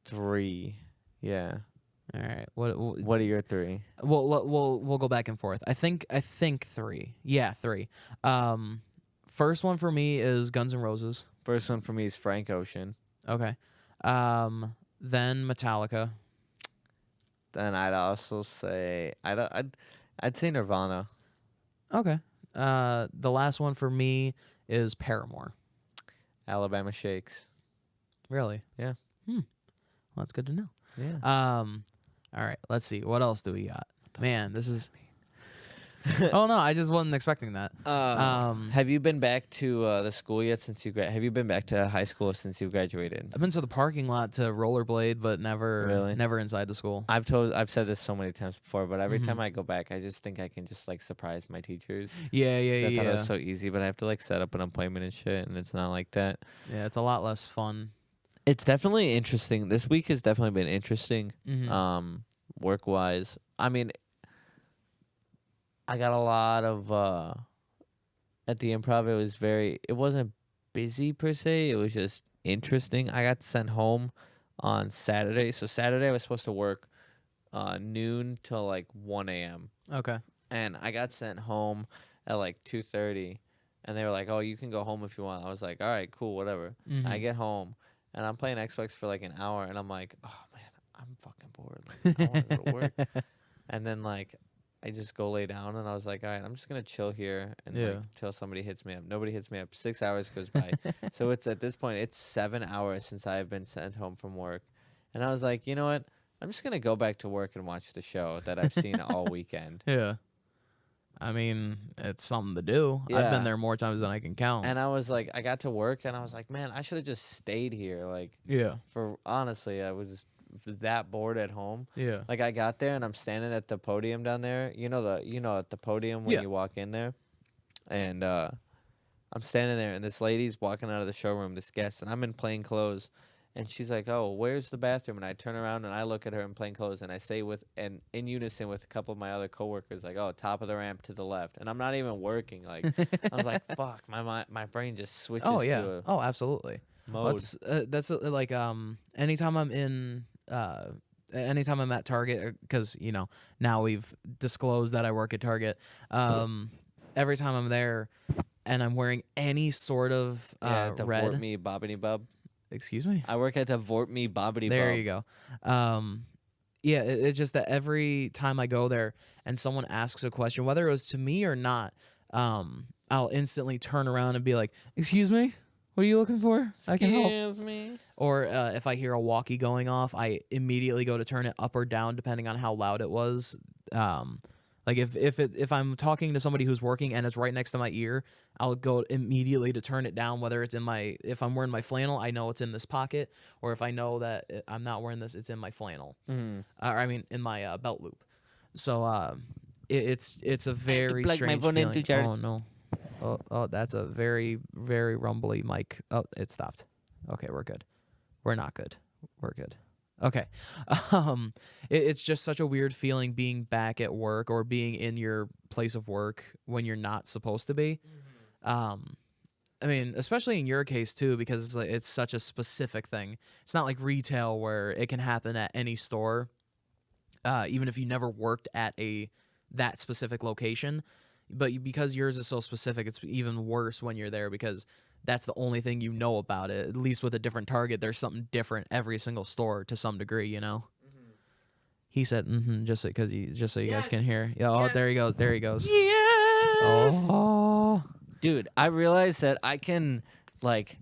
3. Yeah. All right. What are your 3? We'll go back and forth. I think 3. Yeah, 3. First one for me is Guns N' Roses. First one for me is Frank Ocean. Okay. Then Metallica. Then I'd also say I'd say Nirvana. Okay. The last one for me is Paramore. Alabama Shakes. Really? Yeah. Well, that's good to know. Yeah. All right. Let's see. What else do we got? Man, this is. Oh no, I just wasn't expecting that. Have you been back to the school yet since you have you been back to high school since you graduated? I've been to the parking lot to rollerblade, but Really? never inside the school. I've said this so many times before, but every time I go back, I just think I can just like surprise my teachers. Yeah. 'Cause I thought it was so easy, but I have to like set up an appointment and shit, and it's not like that. Yeah, it's a lot less fun. It's definitely interesting. This week has definitely been interesting, Mhm. work wise. I mean, I got a lot of at the Improv. It wasn't busy per se. It was just interesting. I got sent home on Saturday. So Saturday I was supposed to work noon till like 1 a.m. Okay. And I got sent home at like 2:30, and they were like, "Oh, you can go home if you want." I was like, "All right, cool, whatever." I get home, and I'm playing Xbox for like an hour, and I'm like, "Oh man, I'm fucking bored. Like, I want to go to work." And then like, I just go lay down, and I was like, "All right, I'm just gonna chill here and Yeah. like till somebody hits me up." Nobody hits me up. 6 hours goes by, so it's at this point it's 7 hours since I've been sent home from work, and I was like, you know what? I'm just gonna go back to work and watch the show that I've seen all weekend. Yeah. I mean, it's something to do. I've Yeah. been there more times than I can count. And I was like, I got to work and I was like, man, I should have just stayed here. Like, yeah. for honestly, I was just that bored at home. Yeah. Like, I got there and I'm standing at the podium down there. At the podium when Yeah. you walk in there, and I'm standing there and this lady's walking out of the showroom, this guest, and I'm in plain clothes. And she's like, "Oh, where's the bathroom?" And I turn around and I look at her in plain clothes and I say in unison with a couple of my other coworkers, like, "Oh, top of the ramp to the left." And I'm not even working. Like, I was like, "Fuck!" My brain just switches Oh yeah. to Oh, absolutely. a mode. That's like anytime I'm in anytime I'm at Target, because now we've disclosed that I work at Target. Every time I'm there and I'm wearing any sort of the red. Vort Me Bobbity Bub. Excuse me. I work at the Vort Me Bobbity There Bub. you go. Yeah, it's just that every time I go there and someone asks a question, whether it was to me or not, I'll instantly turn around and be like, "Excuse me, what are you looking for? I can help." Excuse me. Or if I hear a walkie going off, I immediately go to turn it up or down depending on how loud it was. Like if I'm talking to somebody who's working and it's right next to my ear, I'll go immediately to turn it down. Whether it's if I'm wearing my flannel, I know it's in this pocket, or if I know that I'm not wearing this, it's in my flannel. Or I mean, in my belt loop. So it's a very plug my strange phone feeling. into charge. Oh no, oh that's a very very rumbly mic. Oh, it stopped. Okay, we're good. We're not good. We're good. Okay. It's just such a weird feeling being back at work or being in your place of work when you're not supposed to be. I mean, especially in your case too, because it's such a specific thing. It's not like retail where it can happen at any store, even if you never worked at that specific location. But because yours is so specific, it's even worse when you're there because that's the only thing you know about it. At least with a different Target, there's something different every single store to some degree, He said, just so you guys can hear. Yeah, oh, there he goes. There he goes. Yes. Oh. Dude, I realized that I can like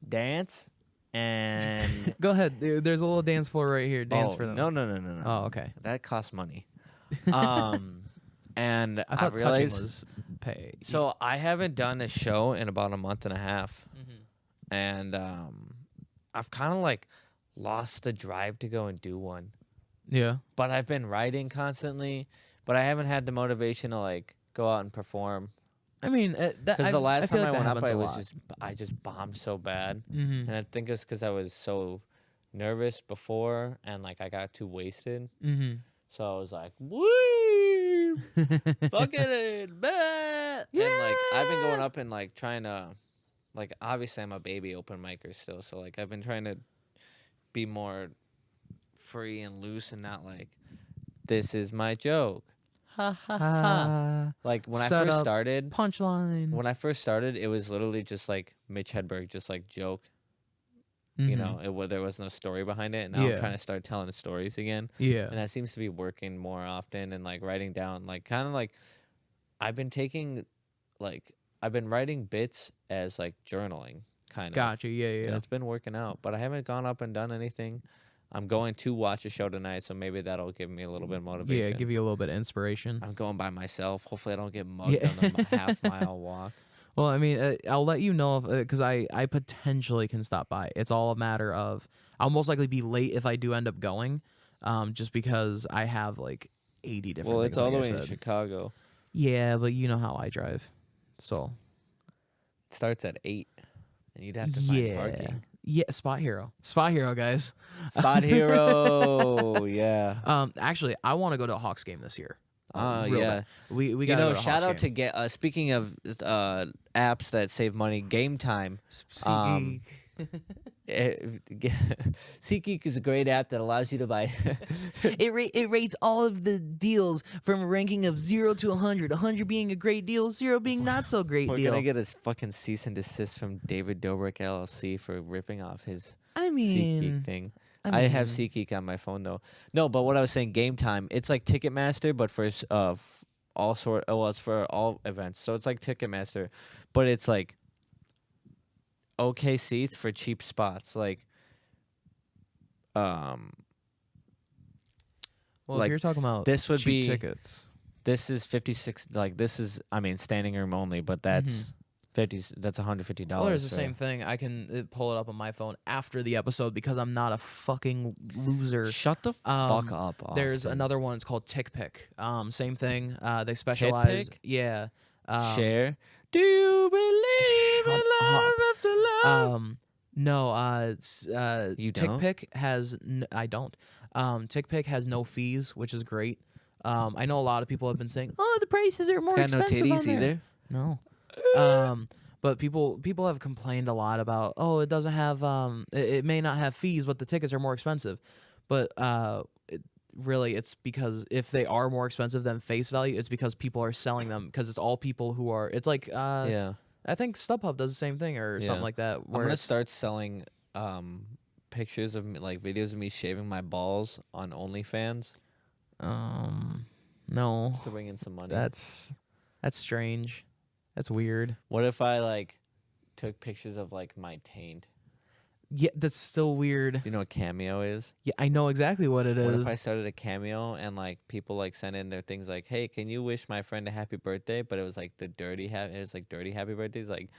dance and Go ahead. There's a little dance floor right here. Dance for them. No. Oh, okay. That costs money. And I thought touching realized was pay. so I haven't done a show in about a month and a half. And I've kind of like lost the drive to go and do one. Yeah. But I've been writing constantly, but I haven't had the motivation to like go out and perform. I mean, Because the last time I went up, I I just bombed so bad, Mm-hmm. and I think it's because I was so nervous before, and like I got too wasted. Mm-hmm. So I was like, "Woo, fucking it, bet!" And like I've been going up and like trying to, like obviously I'm a baby open micer still, so like I've been trying to be more free and loose and not like, this is my joke. Ha ha ha. Like when I Set first up. started, Punchline. it was literally just like Mitch Hedberg, just like joke. Mhm. There was no story behind it. And now Yeah. I'm trying to start telling the stories again. Yeah. And that seems to be working more often and like writing down, like kind of like I've been writing bits as like journaling kind of. Gotcha. Yeah. And Yeah. it's been working out, but I haven't gone up and done anything. I'm going to watch a show tonight, so maybe that'll give me a little bit of motivation. Yeah. Give you a little bit of inspiration. I'm going by myself. Hopefully, I don't get mugged Yeah. on the half-mile walk. Well, I mean, I'll let you know because I potentially can stop by. It's all a matter of I'll most likely be late if I do end up going, just because I have like 80 different. Well, things, it's all like the I way in said. Chicago. Yeah, but you know how I drive, so It starts at 8, and you'd have to find parking. Yeah, Spot Hero, guys. Spot Hero, yeah. Actually, I want to go to a Hawks game this year. Oh real yeah. bad. We You got know, shout out to get. Speaking of apps that save money, Game Time. SeatGeek. SeatGeek is a great app that allows you to buy. It rates all of the deals from a ranking of 0 to 100. 100 being a great deal, 0 being not so great We're deal. gonna get a fucking cease and desist from David Dobrik LLC for ripping off his I SeatGeek mean, thing. I have SeatGeek on my phone though. No, but what I was saying, Game Time. It's like Ticketmaster, but for all sort. Oh, well, it's for all events. So it's like Ticketmaster, but it's like okay seats for cheap spots. Like, well, like, if you're talking about this would cheap be- tickets. this is 56. Like this is, I mean, standing room only, but that's 50. That's $150. Well, there's the same thing. I can pull it up on my phone after the episode because I'm not a fucking loser. Shut the fuck up. Austin. There's another one. It's called TickPick. Same thing. They specialize. TickPick? Yeah. Share. Do you believe in Shut love up. after love? No. You don't? TickPick has. I don't. TickPick has no fees, which is great. I know a lot of people have been saying, "Oh, the prices are more It's got no expensive on titties there." either. No. But people have complained a lot about, oh, it doesn't have it may not have fees, but the tickets are more expensive. But really, it's because if they are more expensive than face value, it's because people are selling them because it's all people who are. It's like Yeah. I think StubHub does the same thing or Yeah. something like that. I'm Where gonna it's- start selling pictures of me, like videos of me shaving my balls on OnlyFans no, to bring in some money. that's strange. That's weird. What if I like took pictures of like my taint? Yeah, that's still weird. You know what Cameo is? Yeah, I know exactly what it What is. if I started a Cameo and like people like send in their things like, "Hey, can you wish my friend a happy birthday?" But it was like it was like dirty happy birthdays. Like,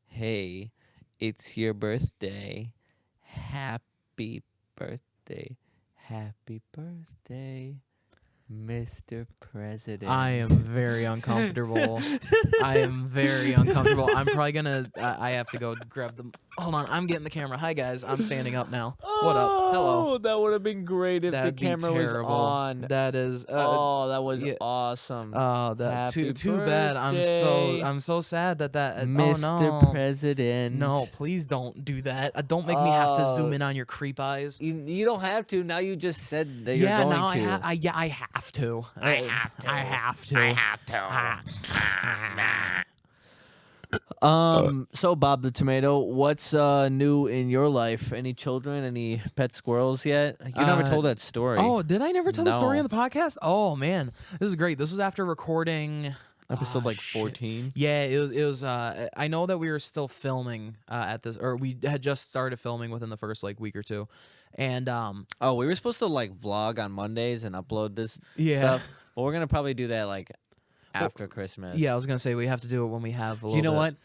"Hey, it's your birthday. Happy birthday. Happy birthday, Mr. President." I am very uncomfortable. I am very uncomfortable. I'm probably gonna. I have to go grab them. Hold on, I'm getting the camera. Hi guys, I'm standing up now. What up? Hello. Oh, that would have been great if That'd the be camera was terrible. on. That is. Oh, that was yeah. awesome. Oh, that Happy too bad. birthday, I'm so sad that Mr. Oh, no. President. No, please don't do that. Don't make me have to zoom in on your creep eyes. You don't have to. Now you just said that Yeah, you're going now to. I have to. I have to. I have to. I have to. So Bob the Tomato, what's new in your life? Any children? Any pet squirrels yet? You never told that story. Oh, did I never tell the story No. on the podcast? Oh man, this is great. This is after recording Episode like shit. 14. Yeah, it was. I know that we were still filming at this, or we had just started filming within the first like week or two, and Oh, we were supposed to like vlog on Mondays and upload this Yeah. stuff, but we're gonna probably do that like after Christmas. yeah, I was gonna say we have to do it when we have a little. You know bit. what?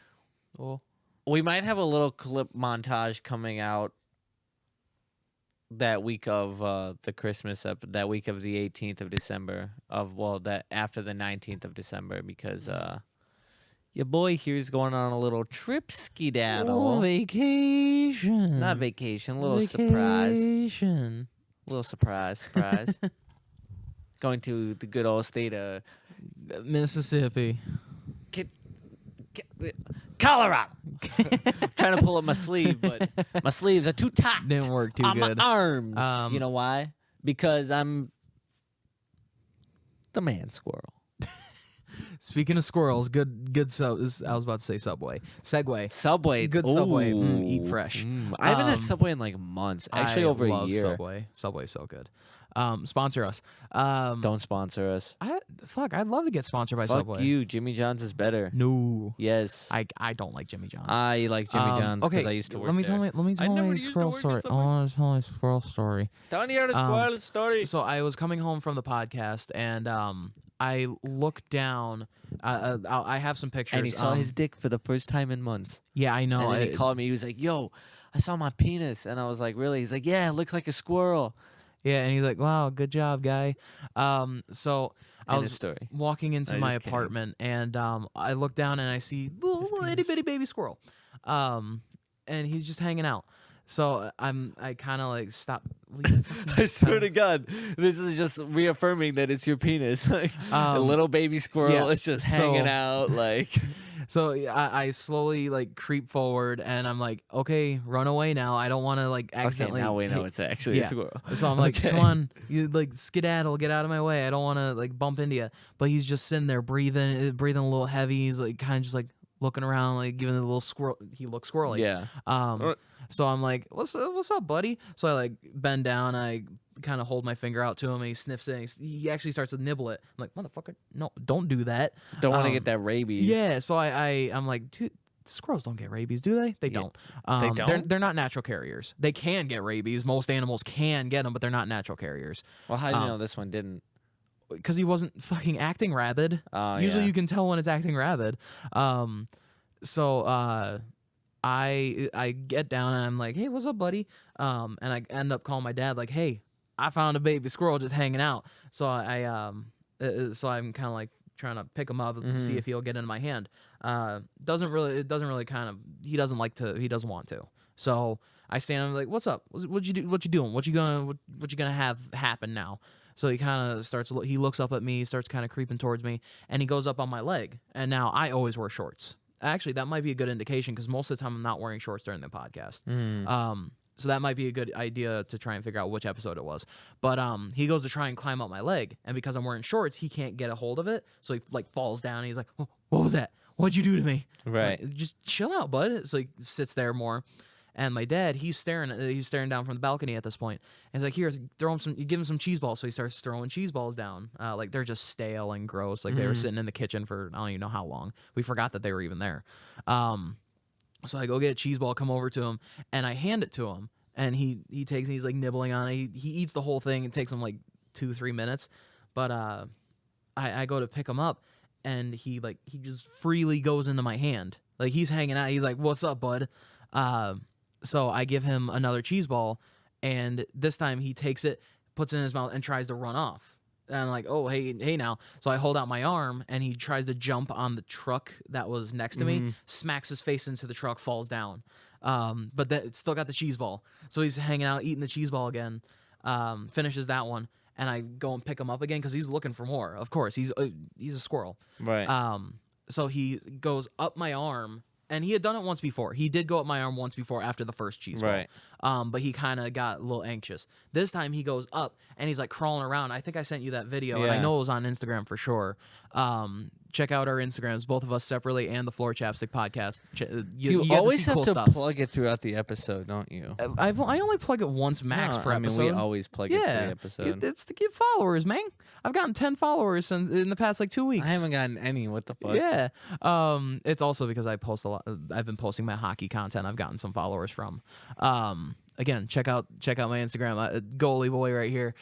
Well, We might have a little clip montage coming out that week of the Christmas that week of the 18th of December that after the 19th of December because your boy here's going on a little trip skedaddle. vacation. Not vacation, a little surprise. Vacation. Little surprise. Going to the good old state of Mississippi. Colorado. Trying to pull up my sleeve, but my sleeves are too tight. Didn't work too on good. my arms. You know why? Because I'm the man squirrel. Speaking of squirrels, good. I was about to say Subway. Segway. Subway. Good Subway. Ooh. Eat fresh. I haven't had Subway in like months. Actually, over a love year. Subway. Subway's so good. Sponsor us. Don't sponsor us. I'd love to get sponsored by Fuck Subway. you. Jimmy John's is better. No. Yes. I don't like Jimmy John's. I like Jimmy John's because okay, I used to work let me there. tell me never my used to squirrel work at story. I Subway. want to tell my squirrel story. Don't hear the squirrel story. So I was coming home from the podcast and I looked down. I have some pictures. And he saw his dick for the first time in months. Yeah, I know. And then he called me. He was like, "Yo, I saw my penis." And I was like, "Really?" He's like, "Yeah, it looks like a squirrel." Yeah, and he's like, "Wow, good job, guy." So I End of was story. walking into I'm my just kidding. apartment, and I look down and I see little itty bitty baby squirrel, and he's just hanging out. So I kind of like stop. leave the fucking I swear to pen. God, this is just reaffirming that it's your penis. Like a little baby squirrel yeah, is just so- hanging out. Like So I slowly like creep forward, and I'm like, okay, run away now. I don't want to like okay, accidentally. now we know hit- it's actually yeah. a squirrel. So I'm like, Okay. come on, you like skedaddle, get out of my way. I don't want to like bump into you. But he's just sitting there breathing a little heavy. He's like kind of just like looking around, like giving it a little squirrel. He looks squirrely. Yeah. So I'm like, what's up, buddy? So I like bend down. I kind of hold my finger out to him, and he sniffs it. And he actually starts to nibble it. I'm like, motherfucker, no, don't do that. Don't want to get that rabies. Yeah, so I'm like, dude, squirrels don't get rabies, do they? They don't. They don't? They're not natural carriers. They can get rabies. Most animals can get them, but they're not natural carriers. Well, how do you know this one didn't? Because he wasn't fucking acting rabid. Oh, Usually yeah. you can tell when it's acting rabid. So I get down and I'm like, hey, what's up, buddy? And I end up calling my dad like, hey, I found a baby squirrel just hanging out. So so I'm kind of like trying to pick him up to see if he'll get in my hand. He doesn't want to. So I stand and I'm like, what's up? What you do? What you doing? What you gonna have happen now? So he kind of starts. He looks up at me, starts kind of creeping towards me, and he goes up on my leg. And now I always wear shorts. Actually, that might be a good indication because most of the time I'm not wearing shorts during the podcast. So that might be a good idea to try and figure out which episode it was. But he goes to try and climb up my leg, and because I'm wearing shorts, he can't get a hold of it. So he like falls down. And he's like, oh, "What was that? What'd you do to me?" Right. Like, just chill out, bud. So he sits there more. And my dad, he's staring down from the balcony at this point. And he's like, "Here, throw him some. You give him some cheese balls." So he starts throwing cheese balls down. Like they're just stale and gross. Like they were sitting in the kitchen for I don't even know how long. We forgot that they were even there. So I go get a cheese ball, come over to him, and I hand it to him. And he takes it. He's like nibbling on it. He eats the whole thing. It takes him like 2-3 minutes. But I go to pick him up, and he just freely goes into my hand. Like he's hanging out. He's like, "What's up, bud?" So I give him another cheese ball, and this time he takes it, puts it in his mouth, and tries to run off. And I'm like, "Oh, hey now." So I hold out my arm, and he tries to jump on the truck that was next to me, smacks his face into the truck, falls down. But it's still got the cheese ball. So he's hanging out, eating the cheese ball again, finishes that one, and I go and pick him up again because he's looking for more. Of course, he's a squirrel. Right. So he goes up my arm, and he had done it once before. He did go up my arm once before after the first cheese ball. Right. But he kind of got a little anxious. This time he goes up, and he's like crawling around. I think I sent you that video, and I Yeah. know it was on Instagram for sure. Check out our Instagrams, both of us separately, and the Floor Chapstick podcast. You get to always see have cool to stuff. plug it throughout the episode, don't you? I only plug it once max No, per I mean, episode. we always plug it to the episode. It's to give followers, man. I've gotten 10 followers in the past like 2 weeks. I haven't gotten any. What the fuck? Yeah. It's also because I post a lot. I've been posting my hockey content. I've gotten some followers from. Again, check out my Instagram. Goalie boy right here.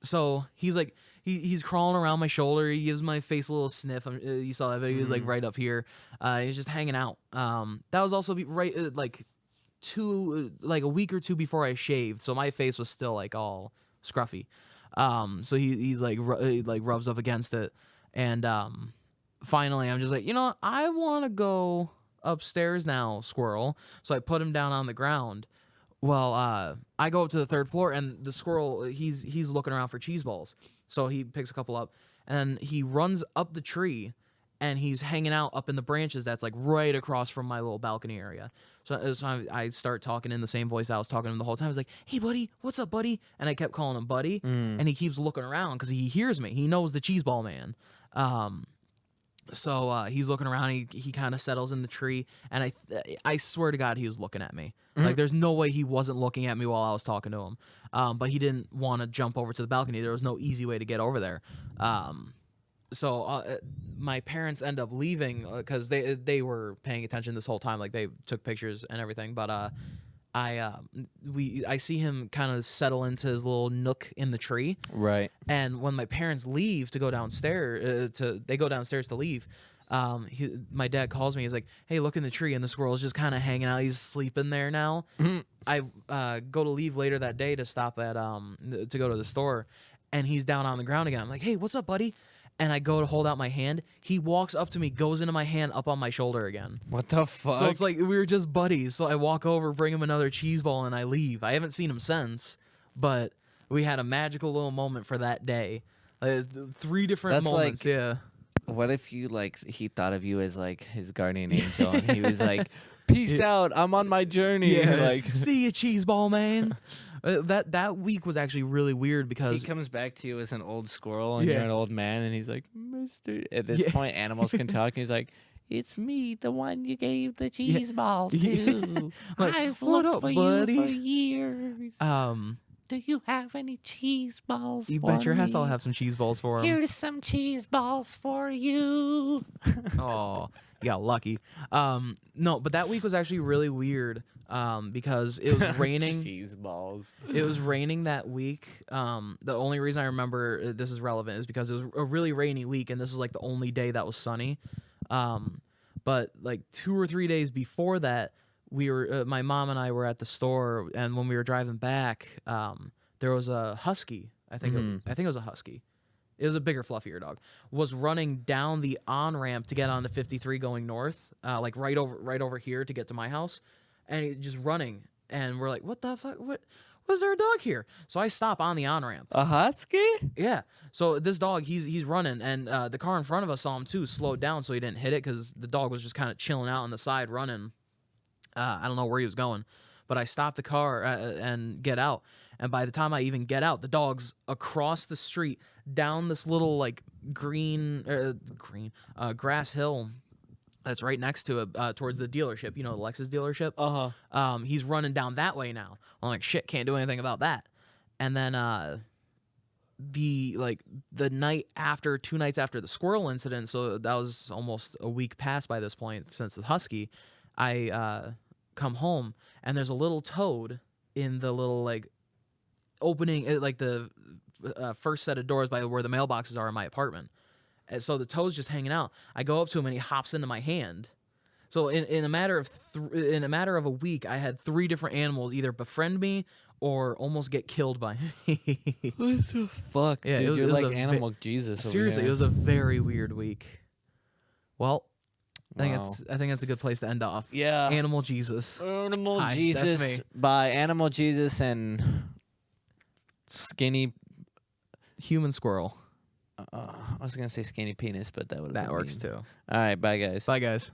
So he's like he's crawling around my shoulder. He gives my face a little sniff. You saw that video. He was like right up here. He's just hanging out. That was also right like a week or two before I shaved, so my face was still like all scruffy. So he's like rubs up against it, and finally I'm just like, I want to go upstairs now, squirrel. So I put him down on the ground. Well, I go up to the third floor, and the squirrel he's looking around for cheese balls. So he picks a couple up, and he runs up the tree, and he's hanging out up in the branches that's like right across from my little balcony area. So I start talking in the same voice I was talking to him the whole time. I was like, "Hey, buddy, what's up, buddy?" And I kept calling him buddy, and he keeps looking around because he hears me. He knows the cheese ball man. So he's looking around. He kind of settles in the tree, and I swear to God, he was looking at me. Like, there's no way he wasn't looking at me while I was talking to him. But he didn't want to jump over to the balcony. There was no easy way to get over there. So my parents end up leaving because they were paying attention this whole time. Like, they took pictures and everything. But I see him kind of settle into his little nook in the tree. Right. And when my parents leave to go downstairs, they go downstairs to leave. My dad calls me. He's like, "Hey, look in the tree," and the squirrel's just kind of hanging out. He's sleeping there now. I go to leave later that day to stop at to go to the store, and he's down on the ground again. I'm like, "Hey, what's up, buddy?" And I go to hold out my hand. He walks up to me, goes into my hand, up on my shoulder again. What the fuck? So it's like we were just buddies. So I walk over, bring him another cheese ball, and I leave. I haven't seen him since. but we had a magical little moment for that day. 3 different That's moments. like- Yeah. What if you he thought of you as like his guardian angel, and he was like, "Peace out, I'm on my journey." Yeah. Like See you, cheese ball man. That week was actually really weird he because comes back to you as an old squirrel, and Yeah. you're an old man, and he's like, "Mister." At this Yeah. point, animals can talk. And he's like, "It's me, the one you gave the cheese ball to. Yeah. Like, I've "What looked up, for buddy?" you for years. um Do you have any cheese balls? you for bet your ass I'll me? have some cheese balls for him. Here's some cheese balls for you. Oh, you got lucky. No, but that week was actually really weird. Because it was raining. Cheese balls. It was raining that week. The only reason I remember this is relevant is because it was a really rainy week, and this was like the only day that was sunny. But like 2 or 3 days before that, we were my mom and I were at the store, and when we were driving back, there was a husky. I think it was a husky. It was a bigger, fluffier dog. Was running down the on ramp to get onto 53 going north, like right over here to get to my house, and he just running. And we're like, "What the fuck? What? Was there a dog here?" So I stop on the on ramp. A husky? Yeah. So this dog, he's running, and the car in front of us saw him too, slowed down so he didn't hit it because the dog was just kind of chilling out on the side running. I don't know where he was going, but I stopped the car and get out. And by the time I even get out, the dog's across the street down this little like grass hill that's right next to it towards the dealership. You know, the Lexus dealership. He's running down that way now. I'm like, shit, can't do anything about that. And then the night after, 2 nights after the squirrel incident, so that was almost a week past by this point since the husky, I come home and there's a little toad in the little like opening, like the first set of doors by where the mailboxes are in my apartment. And so the toad's just hanging out. I go up to him and he hops into my hand. So in a matter of a week, I had 3 different animals either befriend me or almost get killed by me. What the fuck, Yeah, dude? it You're was like a Animal Jesus. Seriously, it was a very weird week. Well, I think Wow. that's a good place to end off. Yeah. Animal Jesus. Animal Hi, that's Jesus me. by Animal Jesus and Skinny. Human squirrel. I was gonna say Skinny Penis, but that would That works too. All right, bye guys. Bye, guys.